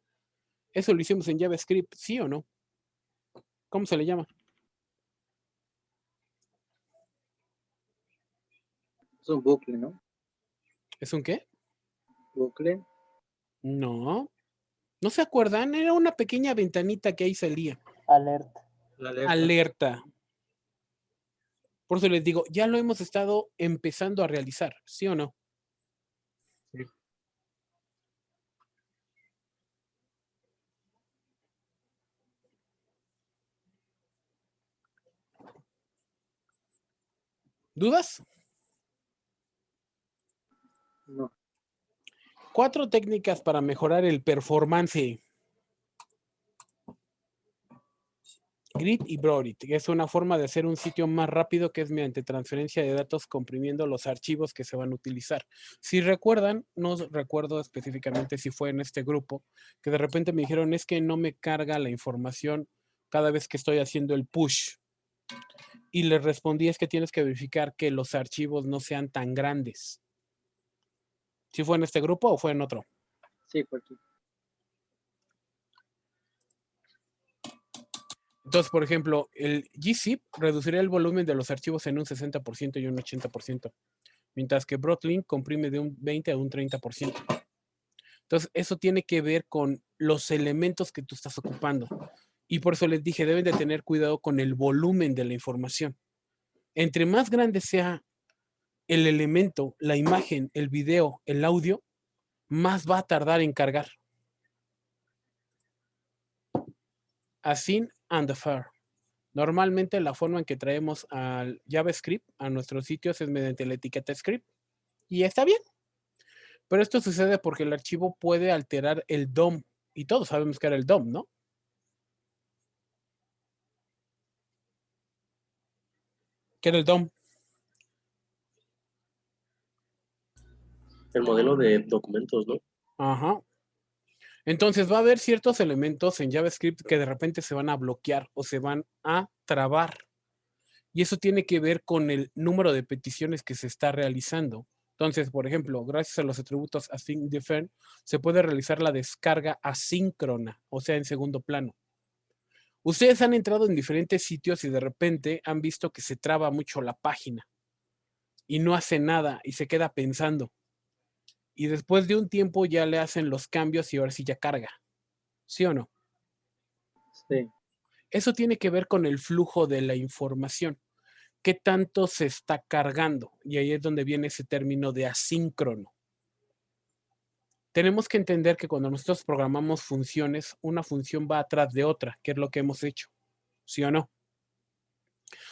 Eso lo hicimos en JavaScript, ¿sí o no? ¿Cómo se le llama? Es un bucle, ¿no? ¿Es un qué? Bucle. No. ¿No se acuerdan? Era una pequeña ventanita que ahí salía. Alerta. Alerta. Por eso les digo, ya lo hemos estado empezando a realizar, ¿sí o no? Sí. ¿Dudas? No. 4 técnicas para mejorar el performance. Grid y Broadit, que es una forma de hacer un sitio más rápido que es mediante transferencia de datos comprimiendo los archivos que se van a utilizar. Si recuerdan, no recuerdo específicamente si fue en este grupo, que de repente me dijeron es que no me carga la información cada vez que estoy haciendo el push. Y les respondí es que tienes que verificar que los archivos no sean tan grandes. ¿Sí fue en este grupo o fue en otro? Sí, fue aquí. Entonces, por ejemplo, el gzip reduciría el volumen de los archivos en un 60% y un 80%, mientras que Broadlink comprime de un 20 a un 30%. Entonces, eso tiene que ver con los elementos que tú estás ocupando. Y por eso les dije, deben de tener cuidado con el volumen de la información. Entre más grande sea el elemento, la imagen, el video, el audio, más va a tardar en cargar. Async and defer. Normalmente la forma en que traemos al JavaScript a nuestros sitios es mediante la etiqueta script. Y está bien. Pero esto sucede porque el archivo puede alterar el DOM. Y todos sabemos que era el DOM, ¿no? ¿Qué era el DOM? El modelo de documentos, ¿no? Ajá. Entonces va a haber ciertos elementos en JavaScript que de repente se van a bloquear o se van a trabar. Y eso tiene que ver con el número de peticiones que se está realizando. Entonces, por ejemplo, gracias a los atributos async defer, se puede realizar la descarga asíncrona, o sea, en segundo plano. Ustedes han entrado en diferentes sitios y de repente han visto que se traba mucho la página y no hace nada y se queda pensando. Y después de un tiempo ya le hacen los cambios y ahora sí ya carga. ¿Sí o no? Sí. Eso tiene que ver con el flujo de la información. ¿Qué tanto se está cargando? Y ahí es donde viene ese término de asíncrono. Tenemos que entender que cuando nosotros programamos funciones, una función va atrás de otra, que es lo que hemos hecho. ¿Sí o no?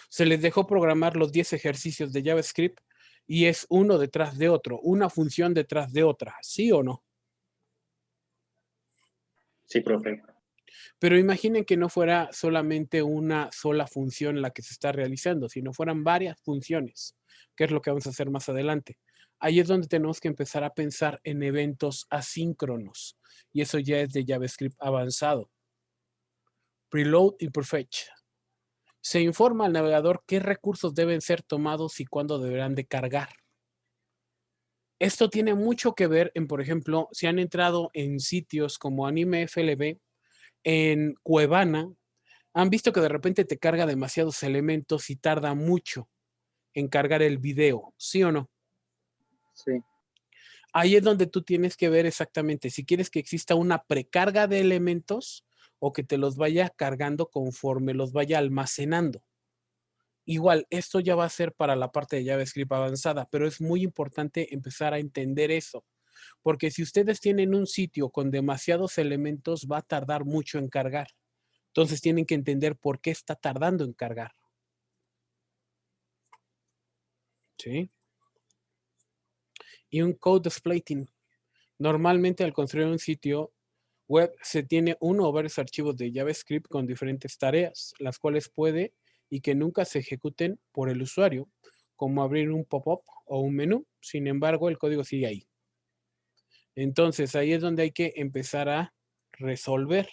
Se les dejó programar los 10 ejercicios de JavaScript y es uno detrás de otro, una función detrás de otra. ¿Sí o no? Sí, profe. Pero imaginen que no fuera solamente una sola función la que se está realizando, sino fueran varias funciones, que es lo que vamos a hacer más adelante. Ahí es donde tenemos que empezar a pensar en eventos asíncronos. Y eso ya es de JavaScript avanzado. Preload y prefetch. Se informa al navegador qué recursos deben ser tomados y cuándo deberán de cargar. Esto tiene mucho que ver en, por ejemplo, si han entrado en sitios como AnimeFLB, en Cuevana, han visto que de repente te carga demasiados elementos y tarda mucho en cargar el video, ¿sí o no? Sí. Ahí es donde tú tienes que ver exactamente si quieres que exista una precarga de elementos o que te los vaya cargando conforme los vaya almacenando. Igual, esto ya va a ser para la parte de JavaScript avanzada, pero es muy importante empezar a entender eso. Porque si ustedes tienen un sitio con demasiados elementos, va a tardar mucho en cargar. Entonces tienen que entender por qué está tardando en cargar. ¿Sí? Y un code splitting. Normalmente al construir un sitio web se tiene uno o varios archivos de JavaScript con diferentes tareas, las cuales puede y que nunca se ejecuten por el usuario, como abrir un pop-up o un menú. Sin embargo, el código sigue ahí. Entonces, ahí es donde hay que empezar a resolver.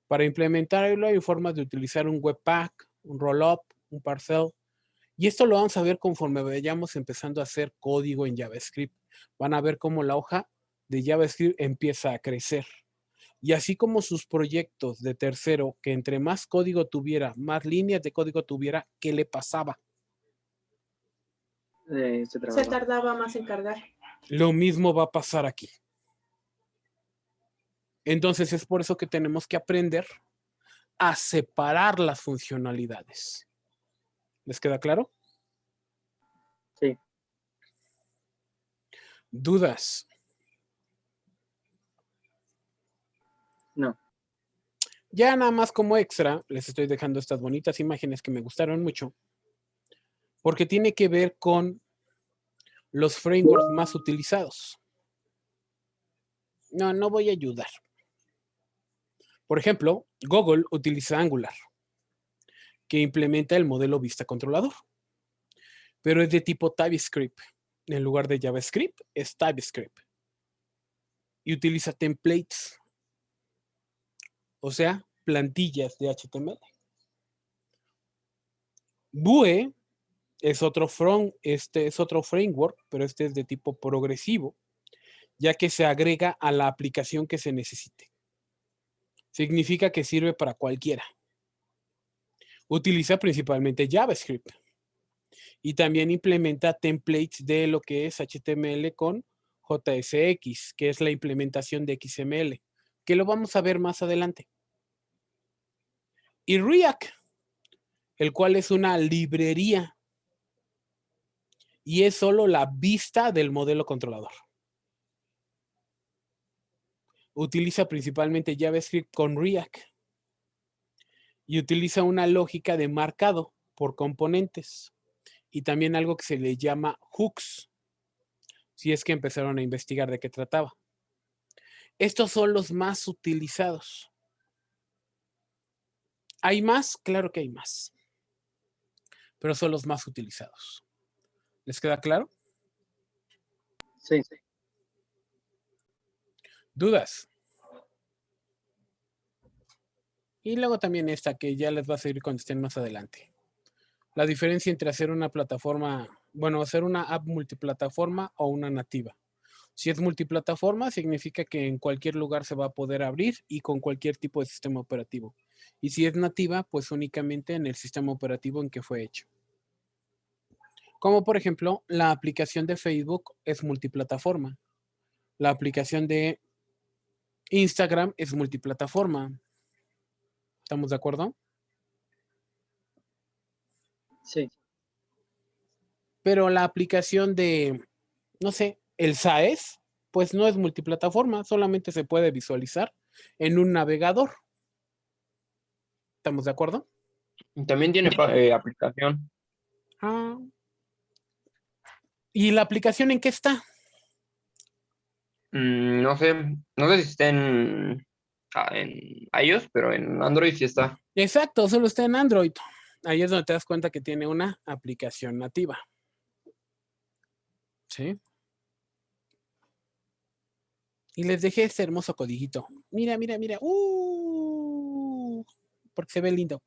Para implementarlo hay formas de utilizar un webpack, un rollup, un parcel. Y esto lo vamos a ver conforme vayamos empezando a hacer código en JavaScript. Van a ver cómo la hoja de JavaScript empieza a crecer. Y así como sus proyectos de tercero, que entre más código tuviera, más líneas de código tuviera, ¿qué le pasaba? Se tardaba más en cargar. Lo mismo va a pasar aquí. Entonces es por eso que tenemos que aprender a separar las funcionalidades. ¿Les queda claro? Sí. ¿Dudas? No. Ya nada más como extra, les estoy dejando estas bonitas imágenes que me gustaron mucho, porque tiene que ver con los frameworks más utilizados. No voy a ayudar. Por ejemplo, Google utiliza Angular, que implementa el modelo vista controlador, pero es de tipo TypeScript. En lugar de JavaScript, es TypeScript. Y utiliza templates, o sea, plantillas de HTML. Vue es otro framework, pero este es de tipo progresivo, ya que se agrega a la aplicación que se necesite. Significa que sirve para cualquiera. Utiliza principalmente JavaScript y también implementa templates de lo que es HTML con JSX, que es la implementación de XML, que lo vamos a ver más adelante. Y React, el cual es una librería y es solo la vista del modelo controlador. Utiliza principalmente JavaScript con React y utiliza una lógica de marcado por componentes y también algo que se le llama hooks, si es que empezaron a investigar de qué trataba. Estos son los más utilizados. ¿Hay más? Claro que hay más, pero son los más utilizados. ¿Les queda claro? Sí. ¿Dudas? Y luego también esta que ya les va a seguir contestando más adelante. La diferencia entre hacer una plataforma, bueno, hacer una app multiplataforma o una nativa. Si es multiplataforma, significa que en cualquier lugar se va a poder abrir y con cualquier tipo de sistema operativo. Y si es nativa, pues únicamente en el sistema operativo en que fue hecho. Como por ejemplo, la aplicación de Facebook es multiplataforma. La aplicación de Instagram es multiplataforma. ¿Estamos de acuerdo? Sí. Pero la aplicación de, no sé, el SAES, pues no es multiplataforma, solamente se puede visualizar en un navegador. ¿Estamos de acuerdo? También tiene aplicación. Ah. ¿Y la aplicación en qué está? No sé si está en iOS, pero en Android sí está. Exacto, solo está en Android. Ahí es donde te das cuenta que tiene una aplicación nativa. ¿Sí? Y les dejé este hermoso codiguito. Mira, mira, mira. Porque se ve lindo.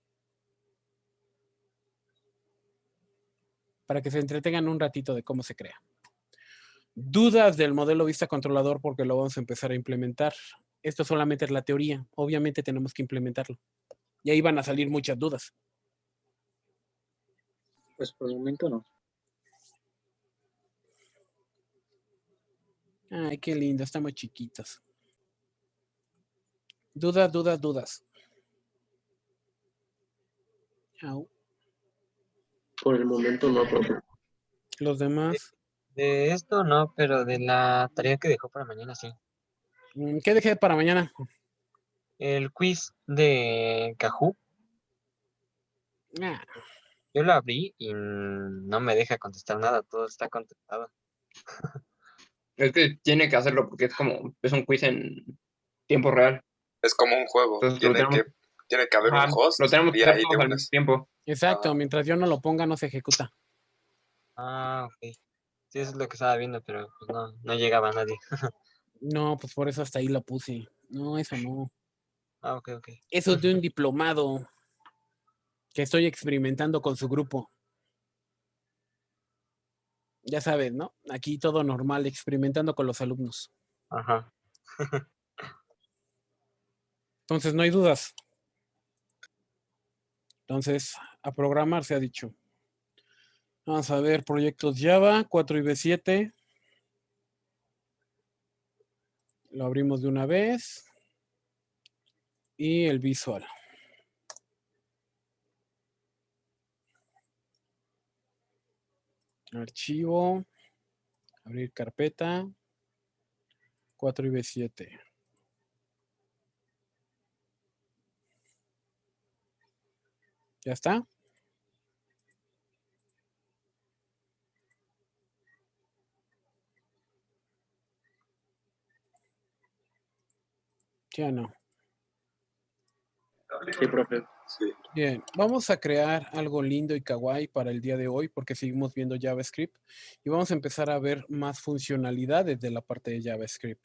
Para que se entretengan un ratito de cómo se crea. Dudas del modelo vista controlador porque lo vamos a empezar a implementar. Esto solamente es la teoría. Obviamente tenemos que implementarlo. Y ahí van a salir muchas dudas. Pues por el momento no. Ay, qué lindo. Estamos chiquitos. Dudas, dudas, dudas. Au. Por el momento no, profe. Los demás. De esto no, pero de la tarea que dejó para mañana sí. ¿Qué dejé para mañana? El quiz de Kahoot. Ah, Yo lo abrí y no me deja contestar nada, todo está contestado. Es que tiene que hacerlo porque es un quiz en tiempo real. Es como un juego. Entonces, Tiene que haber un host lo tenemos que y hacer ahí todos te al unes. mismo tiempo. exacto, mientras yo no lo ponga, no se ejecuta. Ah, ok. Sí, eso es lo que estaba viendo, pero pues no llegaba nadie. No, pues por eso hasta ahí lo puse. No, eso no. Ah, ok, ok. Eso es de un diplomado que estoy experimentando con su grupo. Ya sabes, ¿no? Aquí todo normal, experimentando con los alumnos. Ajá. Entonces, no hay dudas. Entonces, a programar se ha dicho. Vamos a ver proyectos Java, 4 y B7. Lo abrimos de una vez. Y el visual. Archivo. Abrir carpeta. 4 y B7. ¿Ya está? Ya no. Sí, profe. Sí. Bien, vamos a crear algo lindo y kawaii para el día de hoy porque seguimos viendo JavaScript y vamos a empezar a ver más funcionalidades de la parte de JavaScript.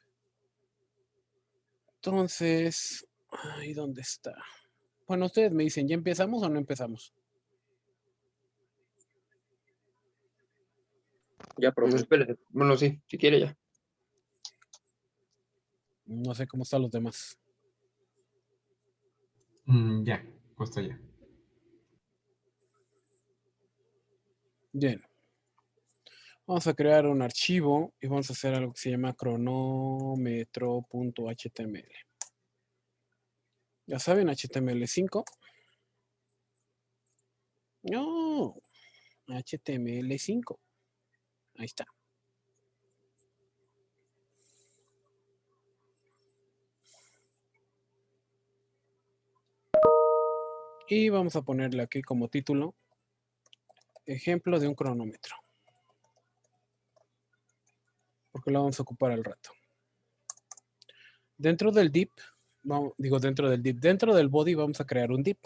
Entonces, ay, ¿dónde está? Bueno, ustedes me dicen, ¿ya empezamos o no empezamos? Ya, profe. Espérate. Bueno, sí, si quiere ya. No sé cómo están los demás. Ya, justo ya. Bien. Vamos a crear un archivo y vamos a hacer algo que se llama cronómetro.html. Ya saben, HTML5. No, HTML5. Ahí está. Y vamos a ponerle aquí como título, ejemplo de un cronómetro. Porque lo vamos a ocupar al rato. Dentro del div, dentro del body vamos a crear un div.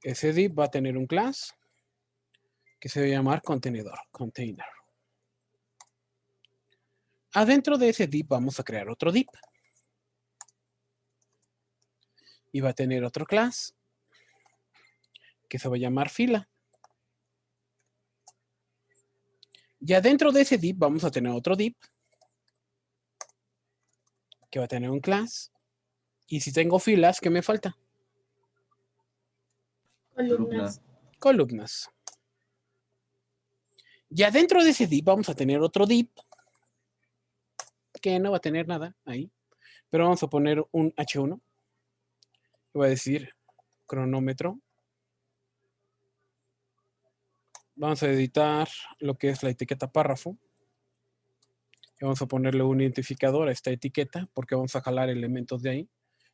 Ese div va a tener un class que se va a llamar contenedor, container. Adentro de ese div vamos a crear otro div. Y va a tener otro class que se va a llamar fila. Ya dentro de ese div vamos a tener otro div que va a tener un class. Y si tengo filas, ¿qué me falta? Columnas. Columnas. Ya dentro de ese div vamos a tener otro div que no va a tener nada ahí. Pero vamos a poner un H1. Que va a decir cronómetro. Vamos a editar lo que es la etiqueta párrafo. Y vamos a ponerle un identificador a esta etiqueta porque vamos a jalar elementos de ahí.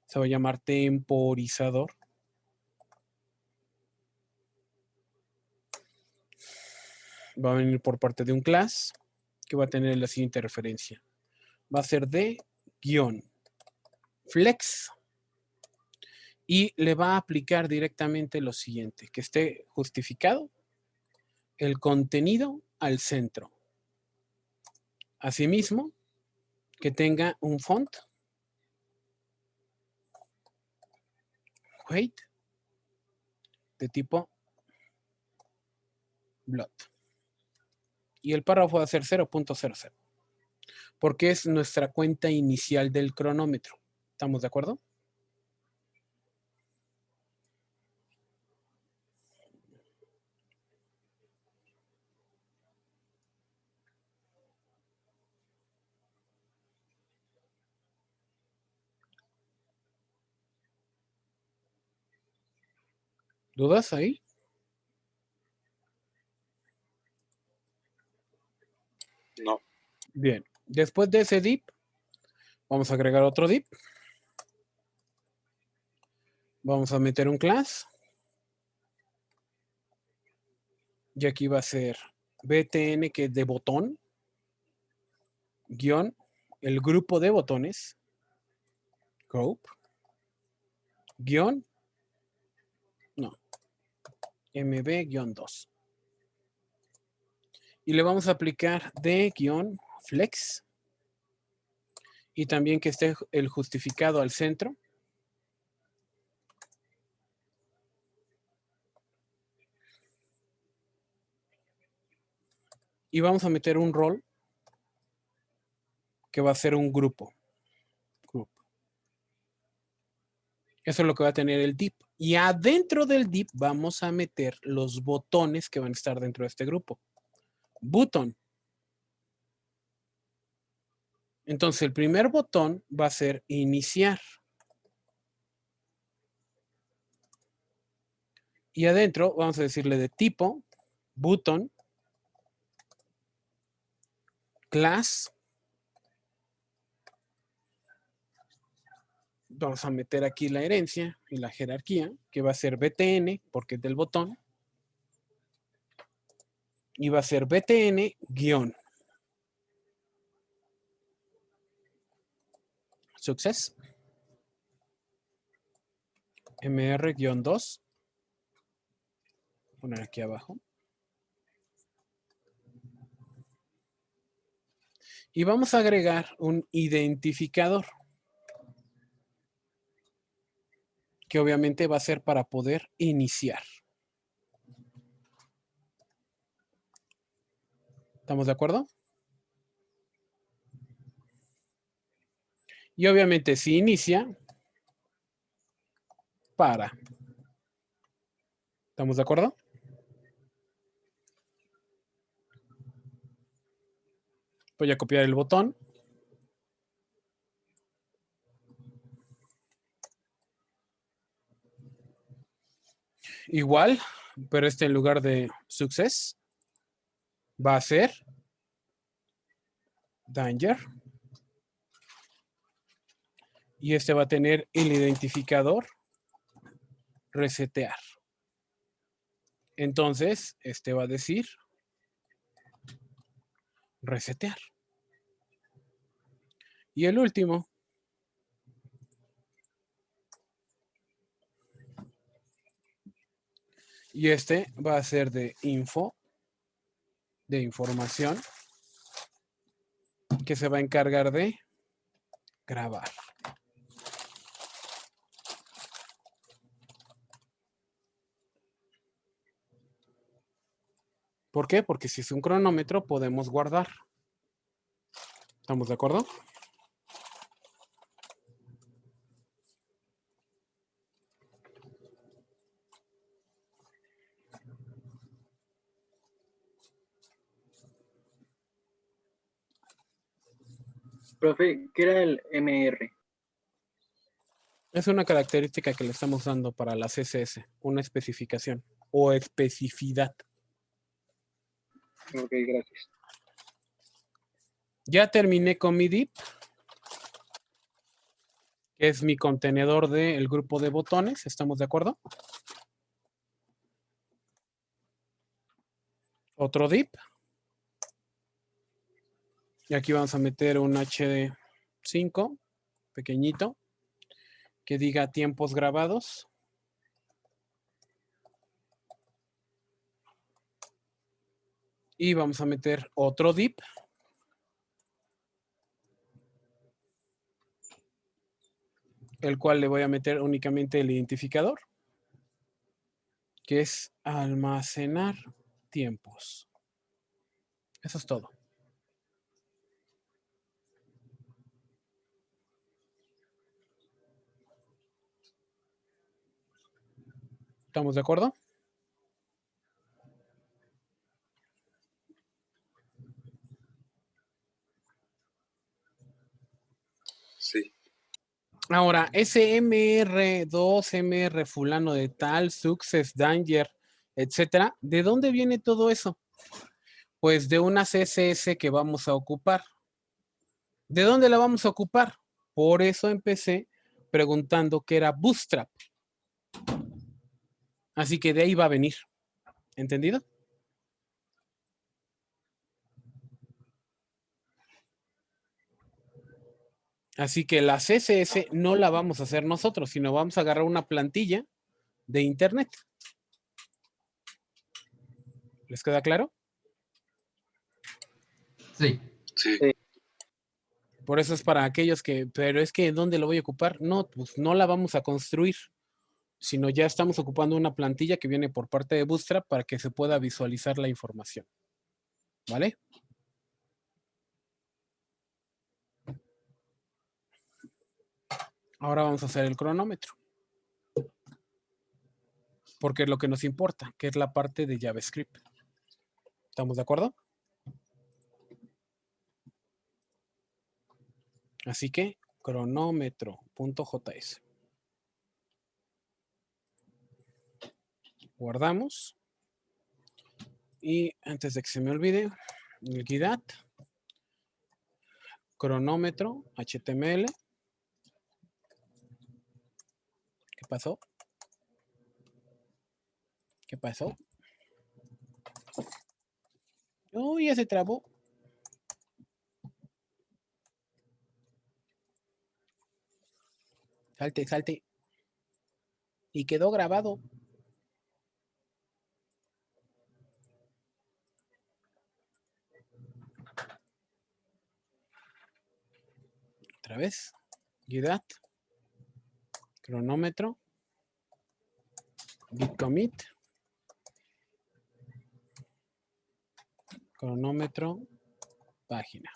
Se va a llamar temporizador. Va a venir por parte de un class que va a tener la siguiente referencia. Va a ser de guión flex y le va a aplicar directamente lo siguiente, que esté justificado el contenido al centro. Asimismo, que tenga un font weight de tipo blot. Y el párrafo va a ser 0.00. Porque es nuestra cuenta inicial del cronómetro. ¿Estamos de acuerdo? ¿Dudas ahí? No. Bien. Después de ese div, vamos a agregar otro div. Vamos a meter un class. Y aquí va a ser btn, que es de botón, guión, el grupo de botones, group, guión, no, mb-2. Y le vamos a aplicar de guión flex. Y también que esté el justificado al centro. Y vamos a meter un rol que va a ser un grupo. Eso es lo que va a tener el div. Y adentro del div vamos a meter los botones que van a estar dentro de este grupo. Button. Entonces el primer botón va a ser iniciar. Y adentro vamos a decirle de tipo, button, class. Vamos a meter aquí la herencia y la jerarquía, que va a ser btn, porque es del botón. Y va a ser btn guión. Success. mr-2. Poner aquí abajo. Y vamos a agregar un identificador. Que obviamente va a ser para poder iniciar. ¿Estamos de acuerdo? Y obviamente si inicia, para. ¿Estamos de acuerdo? Voy a copiar el botón. Igual, pero este en lugar de success va a ser danger. Y este va a tener el identificador resetear. Entonces, este va a decir resetear. Y el último y este va a ser de info, de información, que se va a encargar de grabar. ¿Por qué? Porque si es un cronómetro podemos guardar. ¿Estamos de acuerdo? Profe, ¿qué era el MR? Es una característica que le estamos dando para la CSS, una especificación o especificidad. Ok, gracias. Ya terminé con mi div, que es mi contenedor del grupo de botones. ¿Estamos de acuerdo? Otro div. Y aquí vamos a meter un HD5 pequeñito que diga tiempos grabados. Y vamos a meter otro div. El cual le voy a meter únicamente el identificador, que es almacenar tiempos. Eso es todo. ¿Estamos de acuerdo? Sí. Ahora, SMR2, MR fulano de tal, Success, Danger, etcétera, ¿de dónde viene todo eso? Pues de una CSS que vamos a ocupar. ¿De dónde la vamos a ocupar? Por eso empecé preguntando qué era Bootstrap. Así que de ahí va a venir. ¿Entendido? Así que la CSS no la vamos a hacer nosotros, sino vamos a agarrar una plantilla de internet. ¿Les queda claro? Sí. Sí. Por eso es para aquellos que, pero es que ¿dónde lo voy a ocupar? No, pues no la vamos a construir, sino ya estamos ocupando una plantilla que viene por parte de Bootstrap para que se pueda visualizar la información. ¿Vale? Ahora vamos a hacer el cronómetro. Porque es lo que nos importa, que es la parte de JavaScript. ¿Estamos de acuerdo? Así que cronómetro.js. Guardamos. Y antes de que se me olvide, el guidat, cronómetro, HTML. ¿Qué pasó? ¿Qué pasó? Uy, ya se trabó. Salte, salte. Y quedó grabado. Otra vez. Guidat. Cronómetro. Git commit. Cronómetro. Página.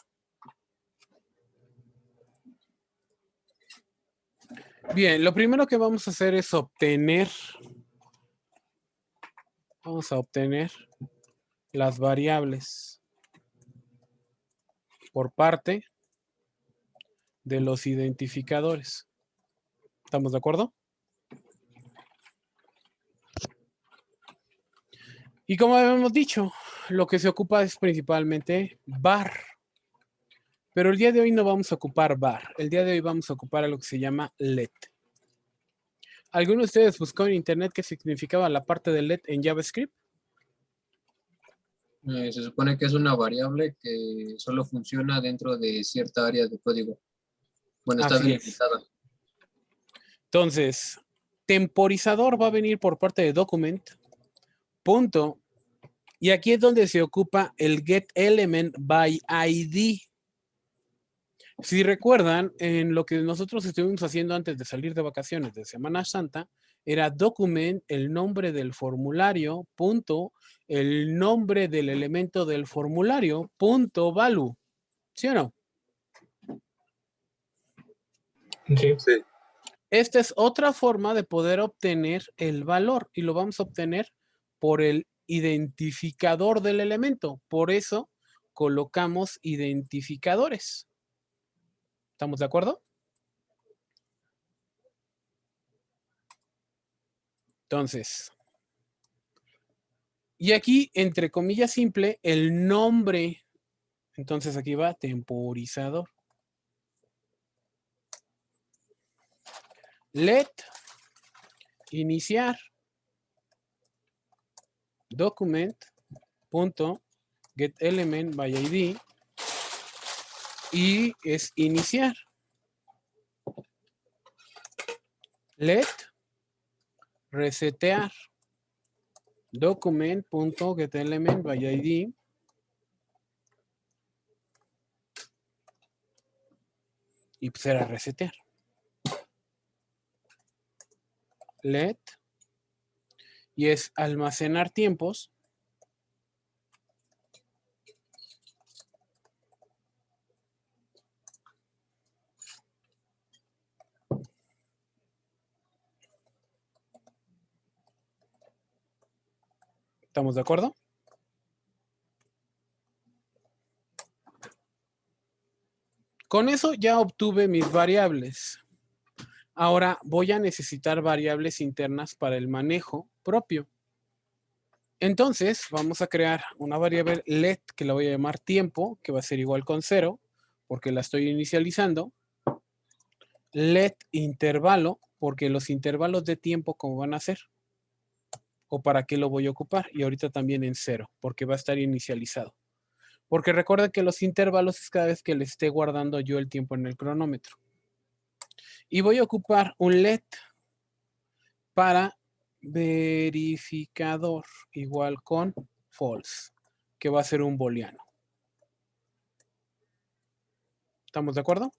Bien, lo primero que vamos a hacer es obtener. Vamos a obtener las variables por parte de los identificadores. ¿Estamos de acuerdo? Y como habíamos dicho, lo que se ocupa es principalmente var. Pero el día de hoy no vamos a ocupar var. El día de hoy vamos a ocupar algo que se llama let. ¿Alguno de ustedes buscó en internet qué significaba la parte de let en JavaScript? Se supone que es una variable que solo funciona dentro de cierta área de código. Bueno, está Así es. delimitada. Entonces, temporizador va a venir por parte de document, punto, y aquí es donde se ocupa el getElementById. Si recuerdan, en lo que nosotros estuvimos haciendo antes de salir de vacaciones de Semana Santa, era document, el nombre del formulario, punto, el nombre del elemento del formulario, punto, value. ¿Sí o no? Sí. Sí. Esta es otra forma de poder obtener el valor y lo vamos a obtener por el identificador del elemento. Por eso colocamos identificadores. ¿Estamos de acuerdo? Entonces, y aquí, entre comillas simple, el nombre. Entonces aquí va temporizador. Let iniciar document.getElement by ID y es iniciar. Let resetear document.getElement by ID y pues era resetear. Let y es almacenar tiempos. ¿Estamos de acuerdo? Con eso ya obtuve mis variables. Ahora voy a necesitar variables internas para el manejo propio. Entonces vamos a crear una variable let que la voy a llamar tiempo, que va a ser igual con 0, porque la estoy inicializando. Let intervalo, porque los intervalos de tiempo, ¿cómo van a ser? ¿O para qué lo voy a ocupar? Y ahorita también en 0, porque va a estar inicializado. Porque recuerden que los intervalos es cada vez que le esté guardando yo el tiempo en el cronómetro. Y voy a ocupar un let para verificador igual con false, que va a ser un booleano. ¿Estamos de acuerdo?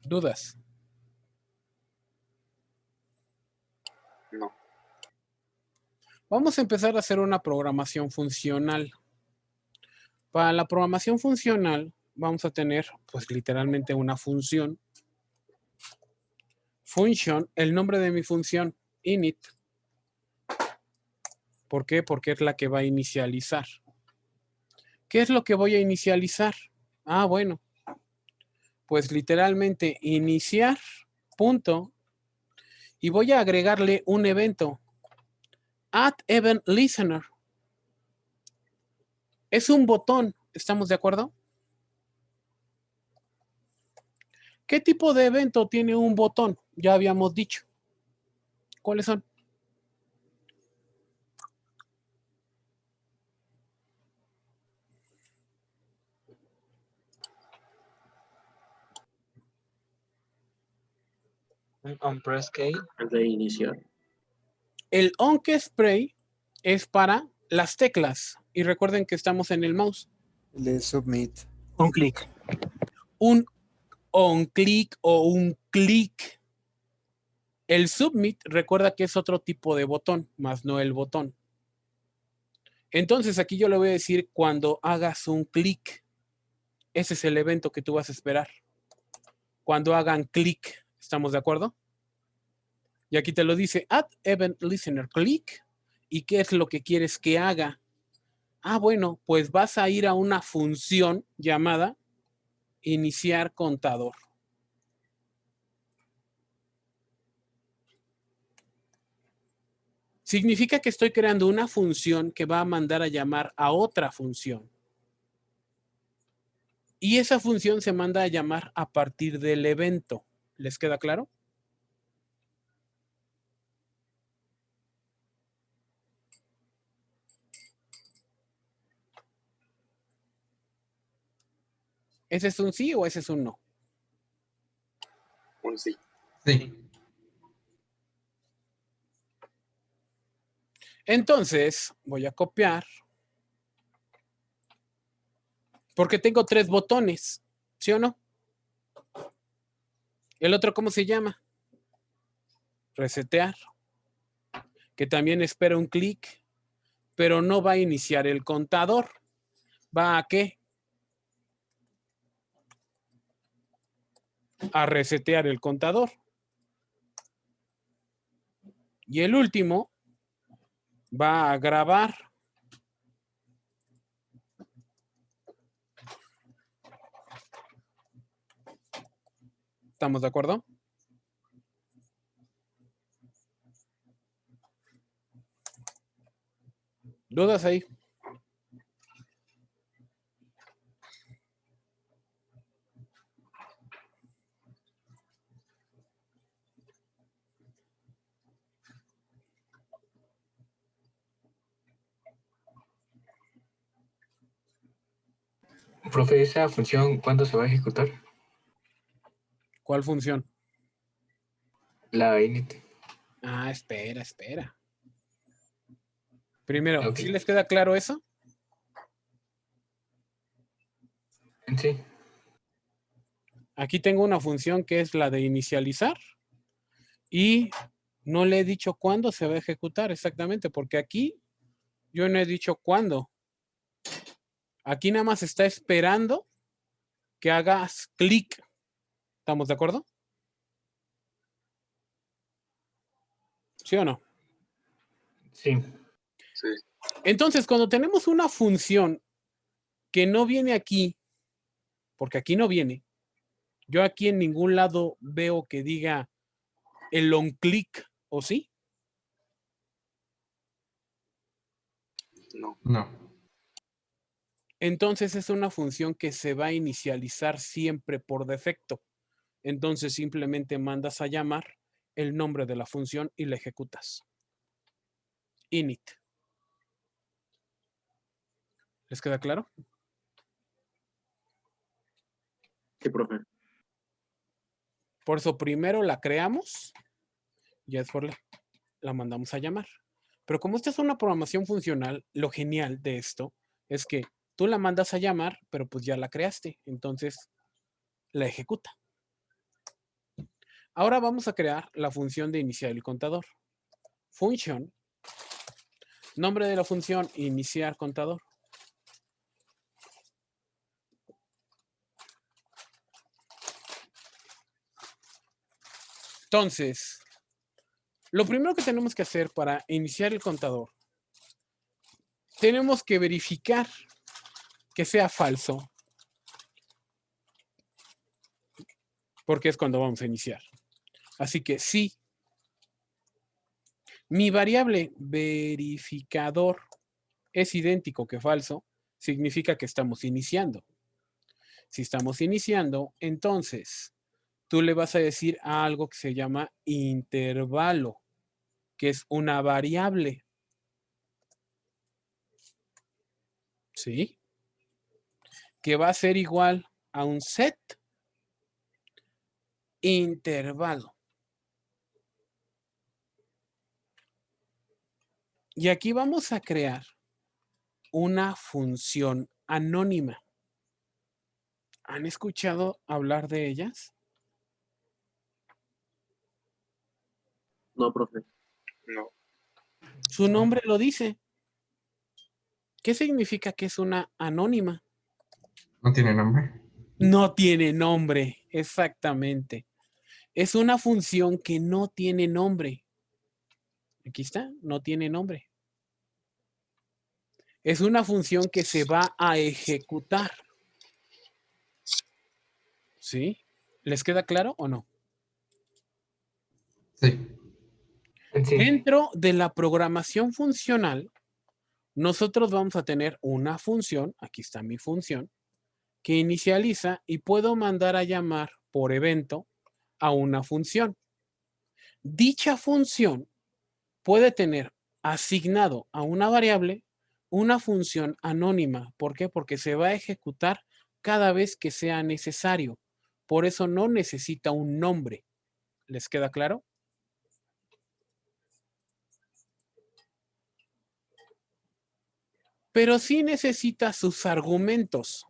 ¿Dudas? No. Vamos a empezar a hacer una programación funcional. Para la programación funcional vamos a tener pues literalmente una función. Function, el nombre de mi función, init. ¿Por qué? Porque es la que va a inicializar. ¿Qué es lo que voy a inicializar? Ah, bueno. Pues literalmente iniciar, punto. Y voy a agregarle un evento. Add event listener. Es un botón. ¿Estamos de acuerdo? ¿Qué tipo de evento tiene un botón? Ya habíamos dicho. ¿Cuáles son? On press key. De iniciar. El onKeySpray es para las teclas. Y recuerden que estamos en el mouse. De submit. Un clic. Un on-click o un clic. El submit, recuerda que es otro tipo de botón, más no el botón. Entonces aquí yo le voy a decir cuando hagas un clic. Ese es el evento que tú vas a esperar. Cuando hagan clic. ¿Estamos de acuerdo? Y aquí te lo dice, add event listener click. ¿Y qué es lo que quieres que haga? Ah, bueno, pues vas a ir a una función llamada iniciar contador. Significa que estoy creando una función que va a mandar a llamar a otra función. Y esa función se manda a llamar a partir del evento. ¿Les queda claro? ¿Ese es un sí o ese es un no? Un sí. Sí. Entonces, voy a copiar Porque tengo 3 botones, ¿sí o no? ¿El otro cómo se llama? Resetear. Que también espera un clic, pero no va a iniciar el contador. ¿Va a qué? A resetear el contador. Y el último va a grabar. ¿Estamos de acuerdo? ¿Dudas ahí? Profe, ¿esa función cuándo se va a ejecutar? ¿Cuál función? La init. Ah, espera. Primero, Ok. ¿sí les queda claro eso? Sí. Aquí tengo una función que es la de inicializar y no le he dicho cuándo se va a ejecutar exactamente, porque aquí yo no he dicho cuándo. Aquí nada más está esperando que hagas clic. ¿Estamos de acuerdo? ¿Sí o no? Sí. Sí. Entonces, cuando tenemos una función que no viene aquí, porque aquí no viene, yo aquí en ningún lado veo que diga el on click, ¿o sí? No. No. Entonces es una función que se va a inicializar siempre por defecto. Entonces simplemente mandas a llamar el nombre de la función y la ejecutas. Init. ¿Les queda claro? Sí, profe. Por eso primero la creamos y después la mandamos a llamar. Pero como esta es una programación funcional, lo genial de esto es que tú la mandas a llamar, pero pues ya la creaste. Entonces la ejecuta. Ahora vamos a crear la función de iniciar el contador. Function. Nombre de la función, iniciar contador. Entonces, lo primero que tenemos que hacer para iniciar el contador, tenemos que verificar que sea falso, porque es cuando vamos a iniciar. Así que sí, mi variable verificador es idéntico que falso, significa que estamos iniciando. Si estamos iniciando, entonces tú le vas a decir a algo que se llama intervalo, que es una variable. ¿Sí? Que va a ser igual a un set intervalo. Y aquí vamos a crear una función anónima. ¿Han escuchado hablar de ellas? No, profe. No. Su nombre lo dice. ¿Qué significa que es una anónima? ¿No tiene nombre? No tiene nombre, exactamente. Es una función que no tiene nombre. Aquí está, no tiene nombre. Es una función que se va a ejecutar. ¿Sí? ¿Les queda claro o no? Sí. Sí. Dentro de la programación funcional, nosotros vamos a tener una función, aquí está mi función, que inicializa y puedo mandar a llamar por evento a una función. Dicha función puede tener asignado a una variable una función anónima. ¿Por qué? Porque se va a ejecutar cada vez que sea necesario. Por eso no necesita un nombre. ¿Les queda claro? Pero sí necesita sus argumentos.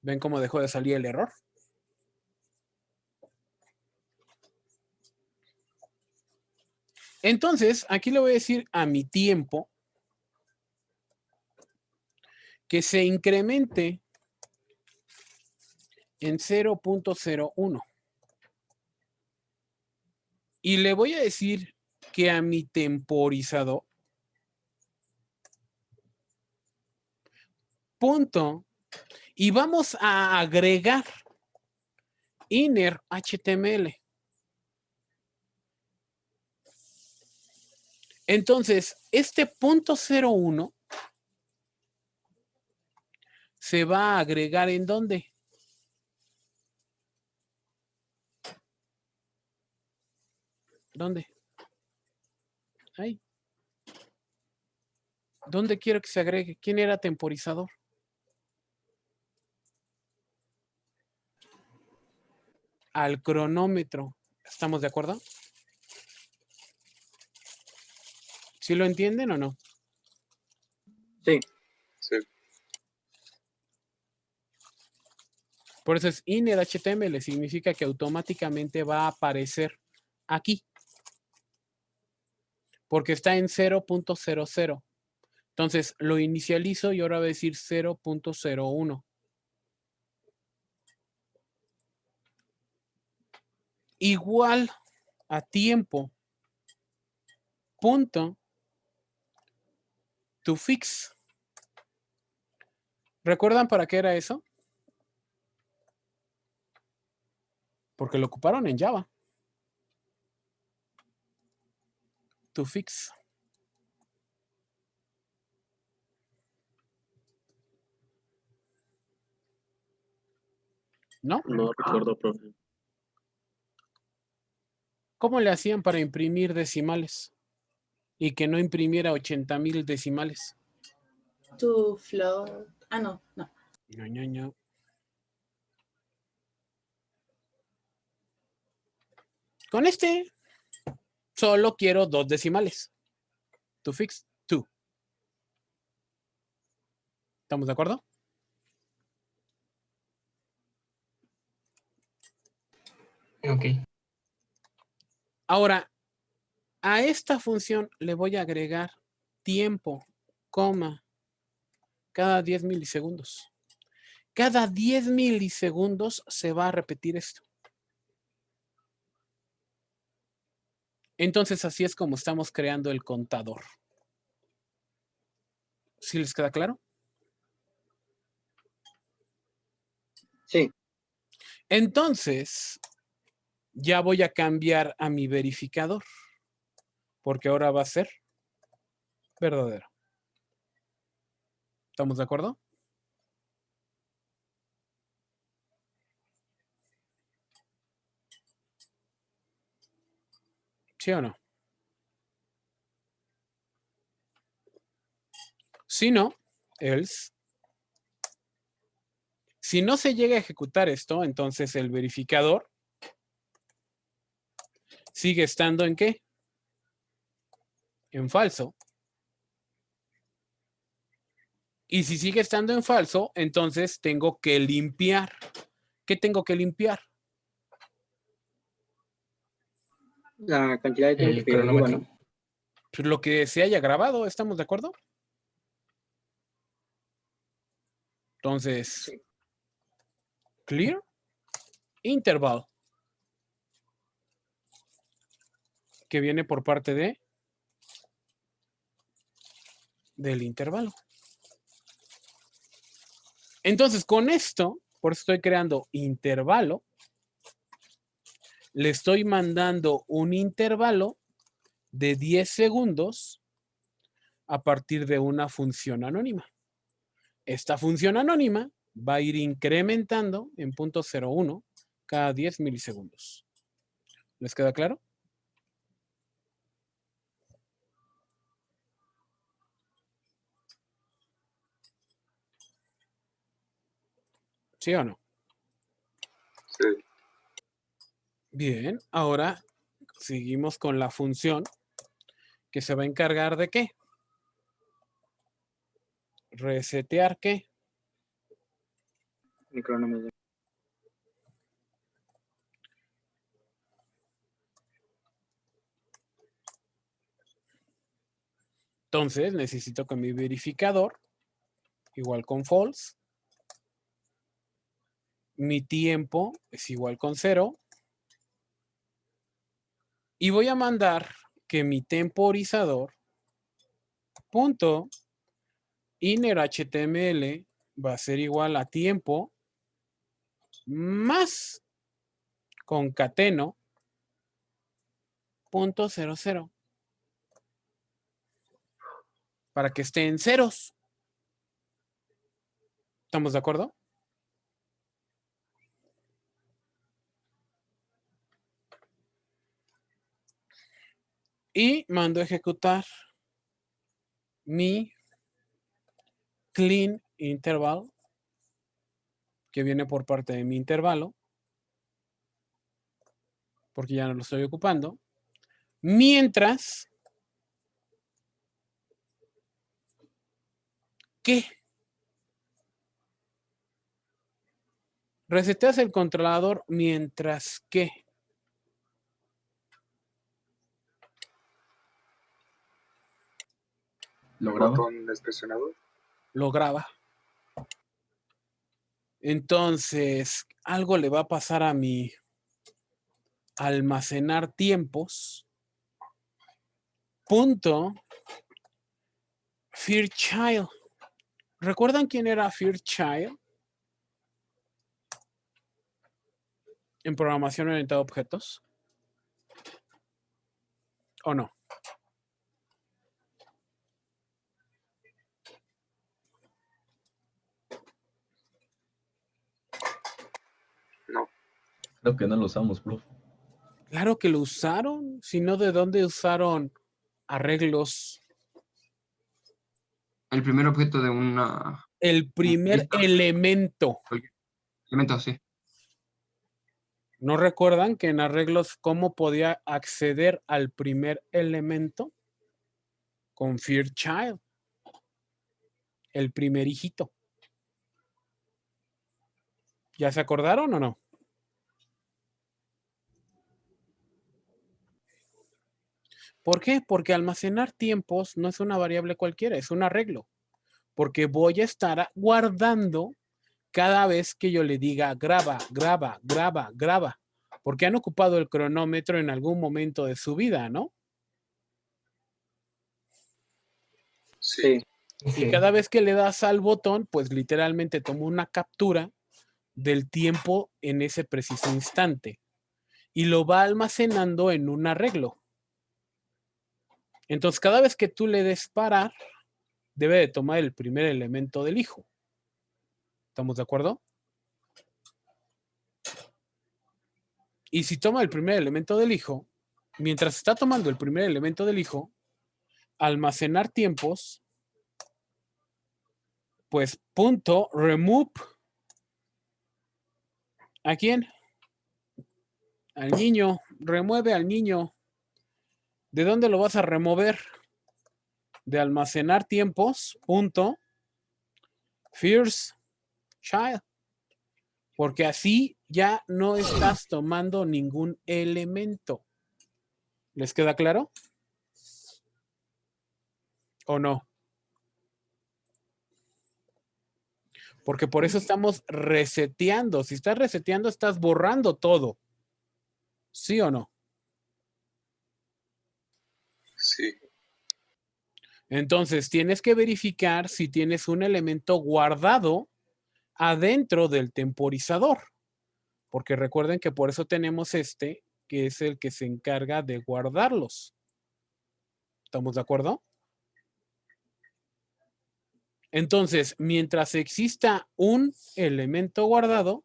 ¿Ven cómo dejó de salir el error? Entonces, aquí le voy a decir a mi tiempo que se incremente en 0.01. Y le voy a decir que a mi temporizador, punto, y vamos a agregar inner HTML. Entonces, este punto 01 se va a agregar ¿en dónde? ¿Dónde? Ahí. ¿Dónde quiero que se agregue? ¿Quién era temporizador? Al cronómetro. ¿Estamos de acuerdo? ¿Sí lo entienden o no? Sí. Sí. Por eso es inner HTML. Significa que automáticamente va a aparecer aquí. Porque está en 0.00. Entonces lo inicializo y ahora va a decir 0.01. Igual a tiempo. Punto. To fix. ¿Recuerdan para qué era eso? Porque lo ocuparon en Java. To fix. ¿No? No recuerdo, profe. ¿Cómo le hacían para imprimir decimales? Y que no imprimiera 80,000 decimales. To float. Ah, no. No. Con este solo quiero 2 decimales. To fix 2. ¿Estamos de acuerdo? Ok. Ahora, a esta función le voy a agregar tiempo, coma, cada 10 milisegundos. Cada 10 milisegundos se va a repetir esto. Entonces, así es como estamos creando el contador. ¿Sí les queda claro? Sí. Entonces, ya voy a cambiar a mi verificador, porque ahora va a ser verdadero. ¿Estamos de acuerdo? ¿Sí o no? Si no, else. Si no se llega a ejecutar esto, entonces el verificador sigue estando ¿en qué? En falso. Y si sigue estando en falso, entonces tengo que limpiar. ¿Qué tengo que limpiar? La cantidad de tiempo El que lleva, cronómetro. ¿no? Pues lo que se haya grabado, ¿estamos de acuerdo? Entonces, Sí. clear interval, que viene por parte del intervalo. Entonces, con esto, por eso estoy creando intervalo, le estoy mandando un intervalo de 10 segundos a partir de una función anónima. Esta función anónima va a ir incrementando en 0.01 cada 10 milisegundos. ¿Les queda claro? ¿Sí o no? Sí. Bien, ahora seguimos con la función que se va a encargar de ¿qué? Resetear ¿qué? mi cronómetro. Entonces necesito que mi verificador, igual con false, mi tiempo es igual con 0, y voy a mandar que mi temporizador punto inner HTML va a ser igual a tiempo más concateno punto 00 para que esté en ceros. ¿Estamos de acuerdo? Y mando a ejecutar mi clean interval, que viene por parte de mi intervalo, porque ya no lo estoy ocupando, mientras que reseteas el controlador mientras que ¿Lo ¿El graba? botón es presionado? lo graba. Entonces, algo le va a pasar a mi almacenar tiempos. Punto Fairchild. ¿Recuerdan quién era Fairchild? En programación orientada a objetos. ¿O no? No. Creo que no lo usamos, profe. Claro que lo usaron. Si no, ¿de dónde usaron arreglos? El primer objeto de una... El primer lista. elemento. Elemento, sí. ¿No recuerdan que en arreglos cómo podía acceder al primer elemento? Con Fairchild. El primer hijito. ¿Ya se acordaron o no? ¿Por qué? Porque almacenar tiempos no es una variable cualquiera, es un arreglo. Porque voy a estar guardando cada vez que yo le diga graba, graba, graba, graba. Porque han ocupado el cronómetro en algún momento de su vida, ¿no? Sí. Y cada vez que le das al botón, pues literalmente toma una captura del tiempo en ese preciso instante. Y lo va almacenando en un arreglo. Entonces, cada vez que tú le des parar, debe de tomar el primer elemento del hijo. ¿Estamos de acuerdo? Y si toma el primer elemento del hijo, mientras está tomando el primer elemento del hijo, almacenar tiempos, pues punto remove. ¿A quién? Al niño. Remueve al niño. ¿De dónde lo vas a remover? De almacenar tiempos, punto first child. Porque así ya no estás tomando ningún elemento. ¿Les queda claro? ¿O no? Porque por eso estamos reseteando. Si estás reseteando, estás borrando todo. ¿Sí o no? Sí. Entonces, tienes que verificar si tienes un elemento guardado adentro del temporizador. Porque recuerden que por eso tenemos este, que es el que se encarga de guardarlos. ¿Estamos de acuerdo? Entonces, mientras exista un elemento guardado,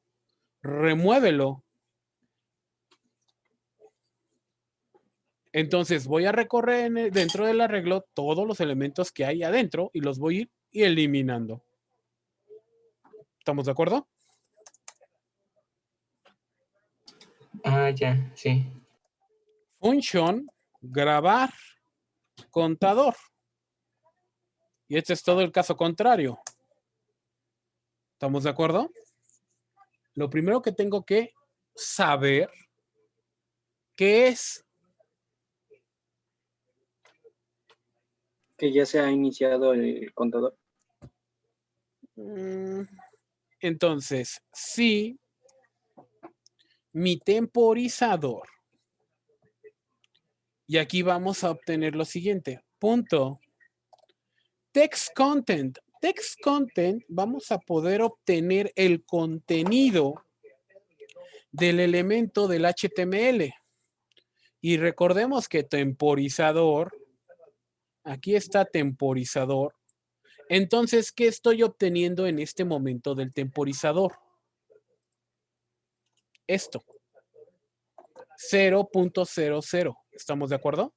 remuévelo. Entonces, voy a recorrer dentro del arreglo todos los elementos que hay adentro y los voy a ir eliminando. ¿Estamos de acuerdo? Ah, ya, sí. Función, grabar, contador. Y este es todo el caso contrario. ¿Estamos de acuerdo? lo primero que tengo que saber qué es. Que ya se ha iniciado el contador. Entonces, si mi temporizador, y aquí vamos a obtener lo siguiente, punto, text content. Text content, vamos a poder obtener el contenido del elemento del HTML. Y recordemos que temporizador, aquí está temporizador. Entonces, ¿qué estoy obteniendo en este momento del temporizador? Esto. 0.00. ¿Estamos de acuerdo?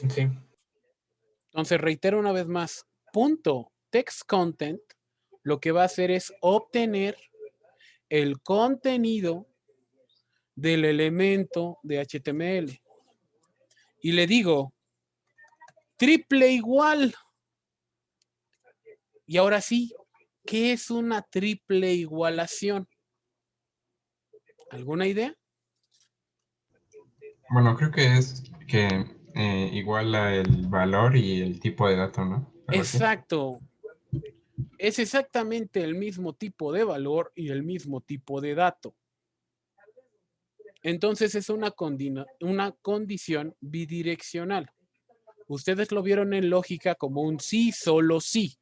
Sí. Entonces, reitero una vez más. Punto text content lo que va a hacer es obtener el contenido del elemento de HTML. Y le digo, triple igual. Y ahora sí, ¿qué es una triple igualación? ¿Alguna idea? Bueno, creo que es que iguala el valor y el tipo de dato, ¿no? Algo así. Exacto. Es exactamente el mismo tipo de valor y el mismo tipo de dato. Entonces es una condición bidireccional. Ustedes lo vieron en lógica como un sí, solo sí.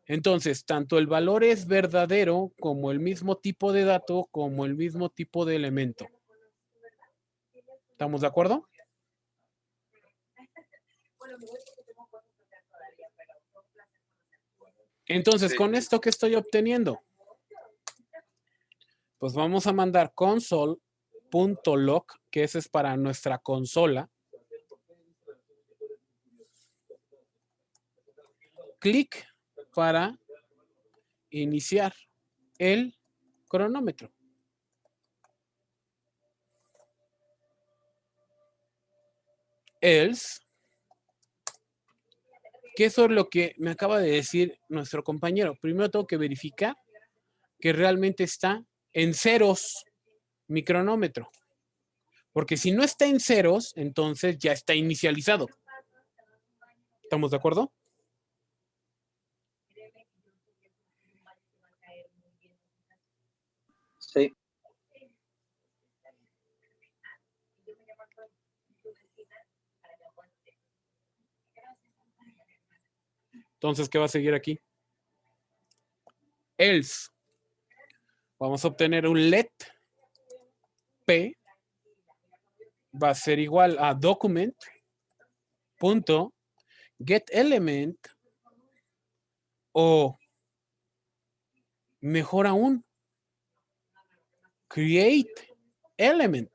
Entonces, tanto el valor es verdadero como el mismo tipo de dato, como el mismo tipo de elemento. ¿Estamos de acuerdo? Entonces, Sí. ¿con esto qué estoy obteniendo? Pues vamos a mandar console.log, que ese es para nuestra consola. Clic para iniciar el cronómetro. Else, que eso es lo que me acaba de decir nuestro compañero. Primero tengo que verificar que realmente está en ceros mi cronómetro. Porque si no está en ceros, entonces ya está inicializado. ¿Estamos de acuerdo? Sí. Entonces, ¿qué va a seguir aquí? Else. Vamos a obtener un let p va a ser igual a document.getElement o mejor aún, createElement.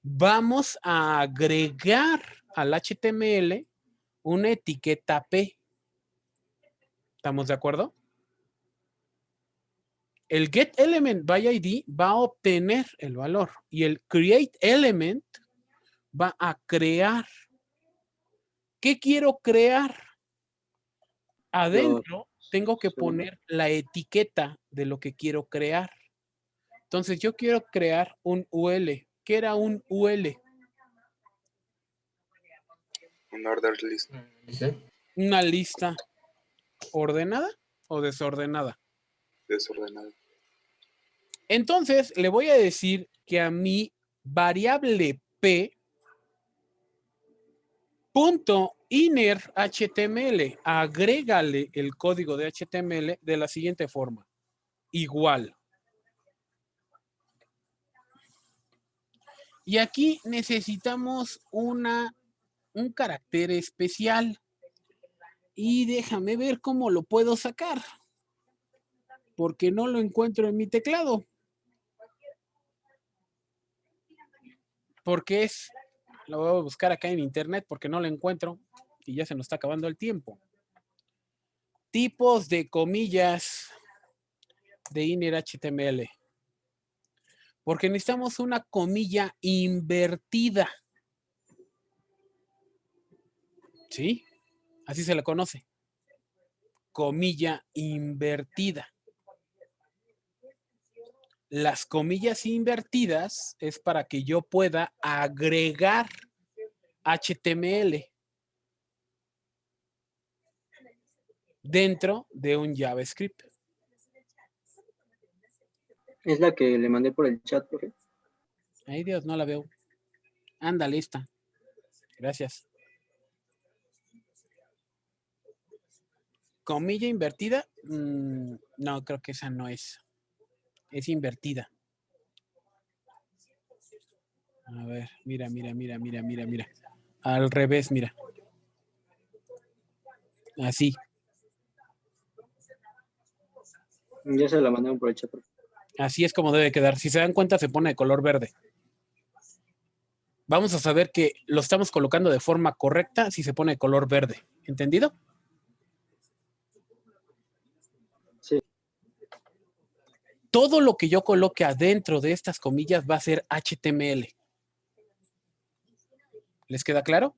Vamos a agregar al HTML una etiqueta P. ¿Estamos de acuerdo? El getElement by ID va a obtener el valor y el createElement va a crear. ¿Qué quiero crear? Adentro tengo que poner la etiqueta de lo que quiero crear. Entonces yo quiero crear un UL. ¿Qué era un UL? Un order list. Una lista ordenada o desordenada. Desordenada. Entonces le voy a decir que a mi variable P punto inner HTML, agrégale el código de HTML de la siguiente forma. Igual. Y aquí necesitamos un carácter especial. Y déjame ver cómo lo puedo sacar. Porque no lo encuentro en mi teclado. Porque lo voy a buscar acá en internet porque no lo encuentro. Y ya se nos está acabando el tiempo. Tipos de comillas de inner HTML. Porque necesitamos una comilla invertida. ¿Sí? Así se le conoce. comilla invertida. Las comillas invertidas es para que yo pueda agregar HTML dentro de un JavaScript. Es la que le mandé por el chat, profe. Ay, Dios, no la veo. Ándale, lista. Gracias. Comilla invertida. No, creo que esa no es. Es invertida. A ver, mira. Al revés, mira. Así. Ya se la mandaron por el chat, profe. Así es como debe quedar. Si se dan cuenta, se pone de color verde. Vamos a saber que lo estamos colocando de forma correcta si se pone de color verde. ¿Entendido? Sí. Todo lo que yo coloque adentro de estas comillas va a ser HTML. ¿Les queda claro?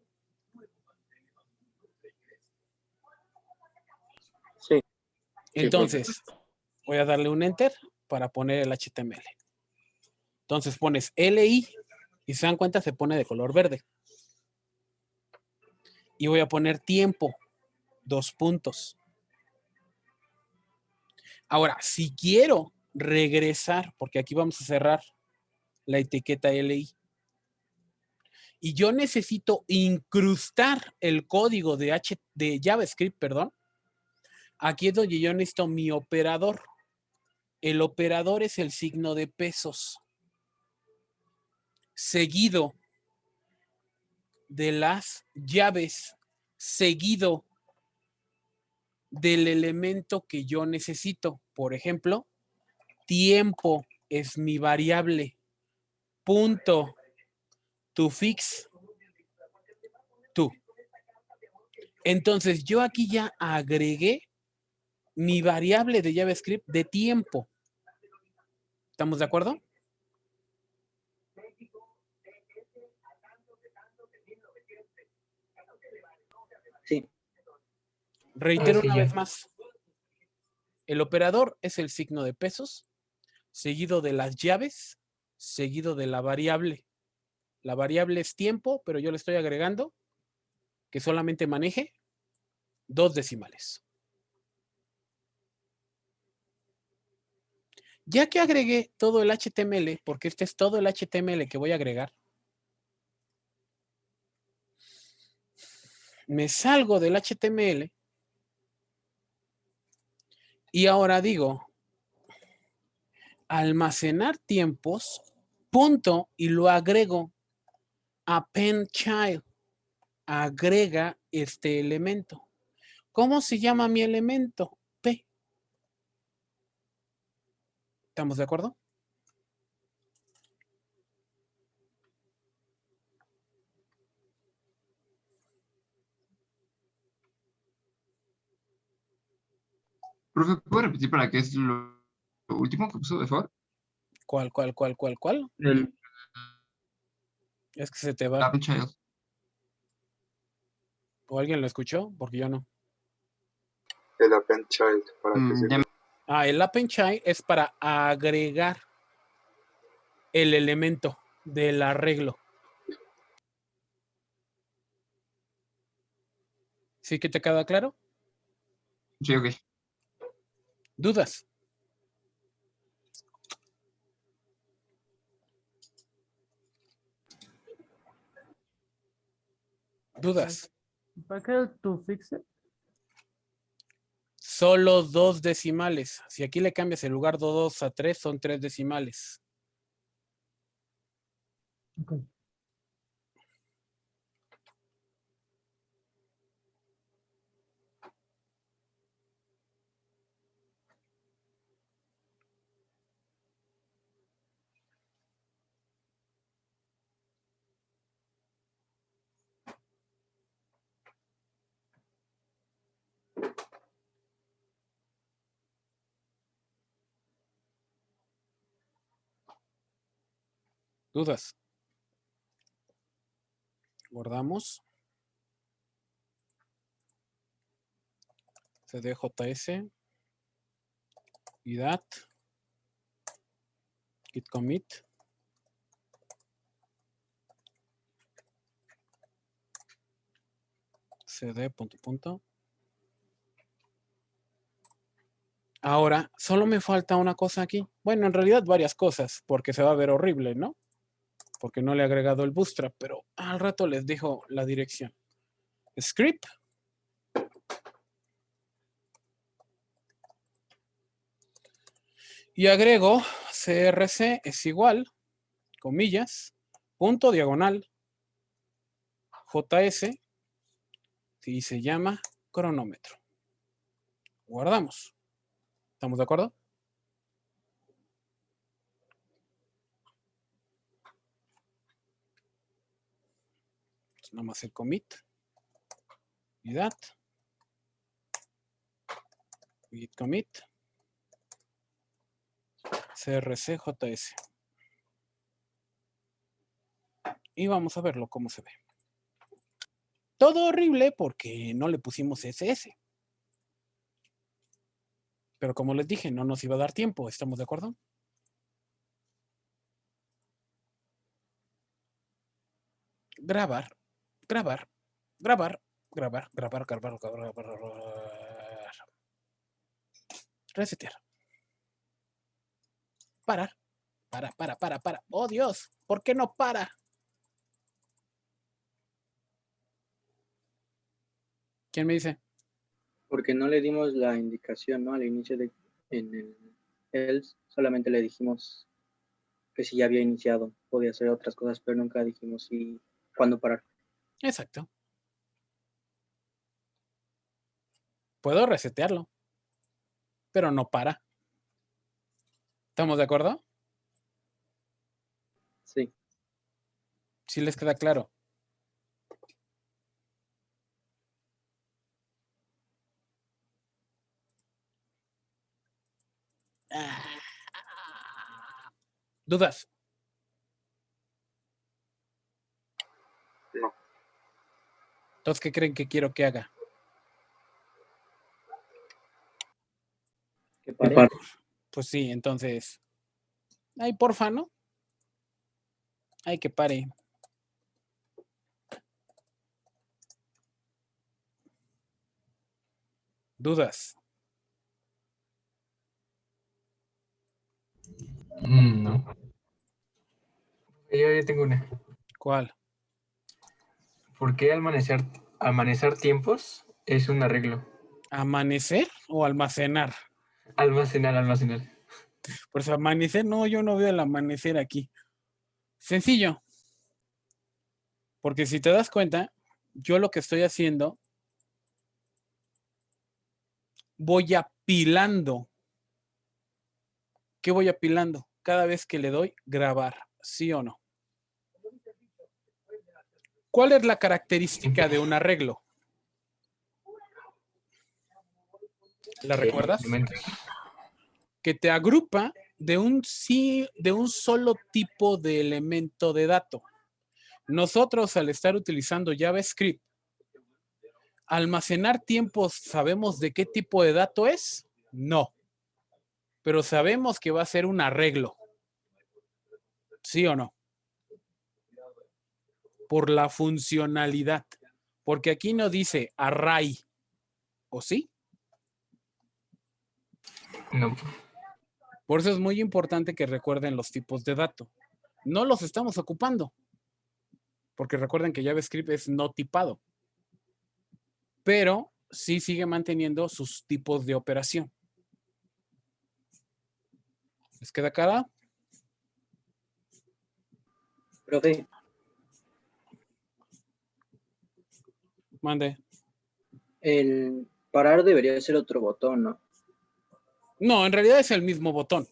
Sí. Entonces, voy a darle un enter para poner el HTML. Entonces pones LI y se dan cuenta se pone de color verde. Y voy a poner tiempo, 2 puntos. Ahora, si quiero regresar, porque aquí vamos a cerrar la etiqueta LI, y yo necesito incrustar el código de JavaScript, perdón, aquí es donde yo necesito mi operador. El operador es el signo de pesos, seguido de las llaves, seguido del elemento que yo necesito. Por ejemplo, tiempo es mi variable. Punto. To fix. To. Entonces, yo aquí ya agregué mi variable de JavaScript de tiempo. ¿Estamos de acuerdo? Sí. Reitero Sí, una ya. vez más. El operador es el signo de pesos, seguido de las llaves, seguido de la variable. La variable es tiempo, pero yo le estoy agregando que solamente maneje 2 decimales. Ya que agregué todo el HTML, porque este es todo el HTML que voy a agregar, me salgo del HTML y ahora digo almacenar tiempos, punto, y lo agrego append child. Agrega este elemento. ¿Cómo se llama mi elemento? P. ¿Estamos de acuerdo? Profe, ¿puedo repetir para qué es lo último que puso de favor? ¿Cuál? El Es que se te va. Append Child. ¿O alguien lo escuchó? Porque yo no. El append child, para que sirve. El append child es para agregar el elemento del arreglo. ¿Sí que te queda claro? Sí, ok. ¿Dudas? ¿Dudas? ¿Para qué tu fixer? Solo 2 decimales. Si aquí le cambias el lugar de 2 a 3, son 3 decimales. Okay. ¿Dudas? Guardamos. cdjs, y that, git commit, cd, punto, punto. Ahora, solo me falta una cosa aquí. Bueno, en realidad varias cosas, porque se va a ver horrible, ¿no? Porque no le he agregado el bootstrap, pero al rato les dejo la dirección. Script. Y agrego crc es igual, comillas, punto diagonal, js, y se llama cronómetro. Guardamos. ¿Estamos de acuerdo? Entonces, nada más el commit. Y that. Git commit. crc.js. Y vamos a verlo cómo se ve. Todo horrible porque no le pusimos CSS. Pero como les dije, no nos iba a dar tiempo. ¿Estamos de acuerdo? Grabar, grabar, grabar, grabar, grabar, grabar, grabar, grabar. Resetear. Parar. Para. ¡Oh, Dios! ¿Por qué no para? ¿Quién me dice? Porque no le dimos la indicación, ¿no? Al inicio de en el else, solamente le dijimos que si ya había iniciado, podía hacer otras cosas, pero nunca dijimos si cuándo parar. Exacto. Puedo resetearlo, pero no para. ¿Estamos de acuerdo? Sí. ¿Sí les queda claro? ¿Dudas? No. ¿Entonces qué creen que quiero que haga? Que pare. Pues sí, entonces. Ay, porfa, ¿no? Ay, que pare. ¿Dudas? No. Yo ya tengo una. ¿Cuál? ¿Por qué amanecer tiempos es un arreglo? ¿Amanecer o almacenar? Almacenar. Pues amanecer, no, yo no veo el amanecer aquí. Sencillo. Porque si te das cuenta, yo lo que estoy haciendo, voy apilando. ¿Qué voy apilando? Cada vez que le doy grabar, ¿sí o no? ¿Cuál es la característica de un arreglo? ¿La recuerdas? Que te agrupa de un solo tipo de elemento de dato. Nosotros, al estar utilizando JavaScript, almacenar tiempos, ¿sabemos de qué tipo de dato es? No. Pero sabemos que va a ser un arreglo. ¿Sí o no? Por la funcionalidad. Porque aquí no dice array. ¿O sí? No. Por eso es muy importante que recuerden los tipos de dato. No los estamos ocupando. Porque recuerden que JavaScript es no tipado. Pero sí sigue manteniendo sus tipos de operación. ¿Les queda clara? Profe. Mande. El parar debería ser otro botón, ¿no? No, en realidad es el mismo botón.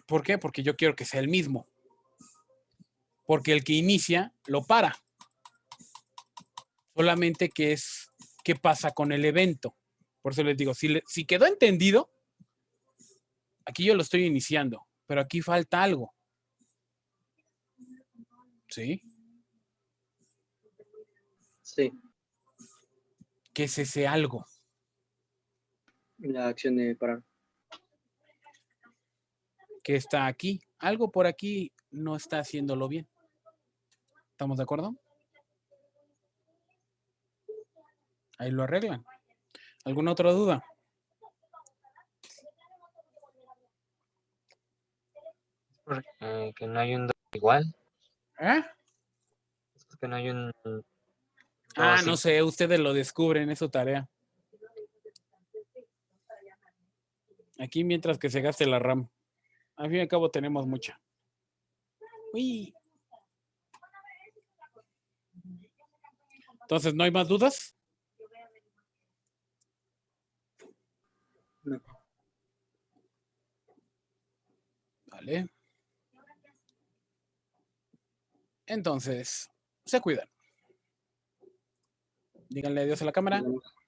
¿Por qué? Porque yo quiero que sea el mismo. Porque el que inicia lo para. Solamente que es qué pasa con el evento. Por eso les digo, si quedó entendido, aquí yo lo estoy iniciando, pero aquí falta algo. ¿Sí? Sí. ¿Qué es ese algo? La acción de parar. Que está aquí. Algo por aquí no está haciéndolo bien. ¿Estamos de acuerdo? Ahí lo arreglan. ¿Alguna otra duda? Que no hay un 2 igual. ¿Eh? Es porque no hay un... Ah, sí. no sé, ustedes lo descubren, es su tarea. Aquí mientras que se gaste la RAM. Al fin y al cabo tenemos mucha. Uy. Entonces, ¿no hay más dudas? No. Vale. Entonces, se cuidan. Díganle adiós a la cámara. Nos vemos.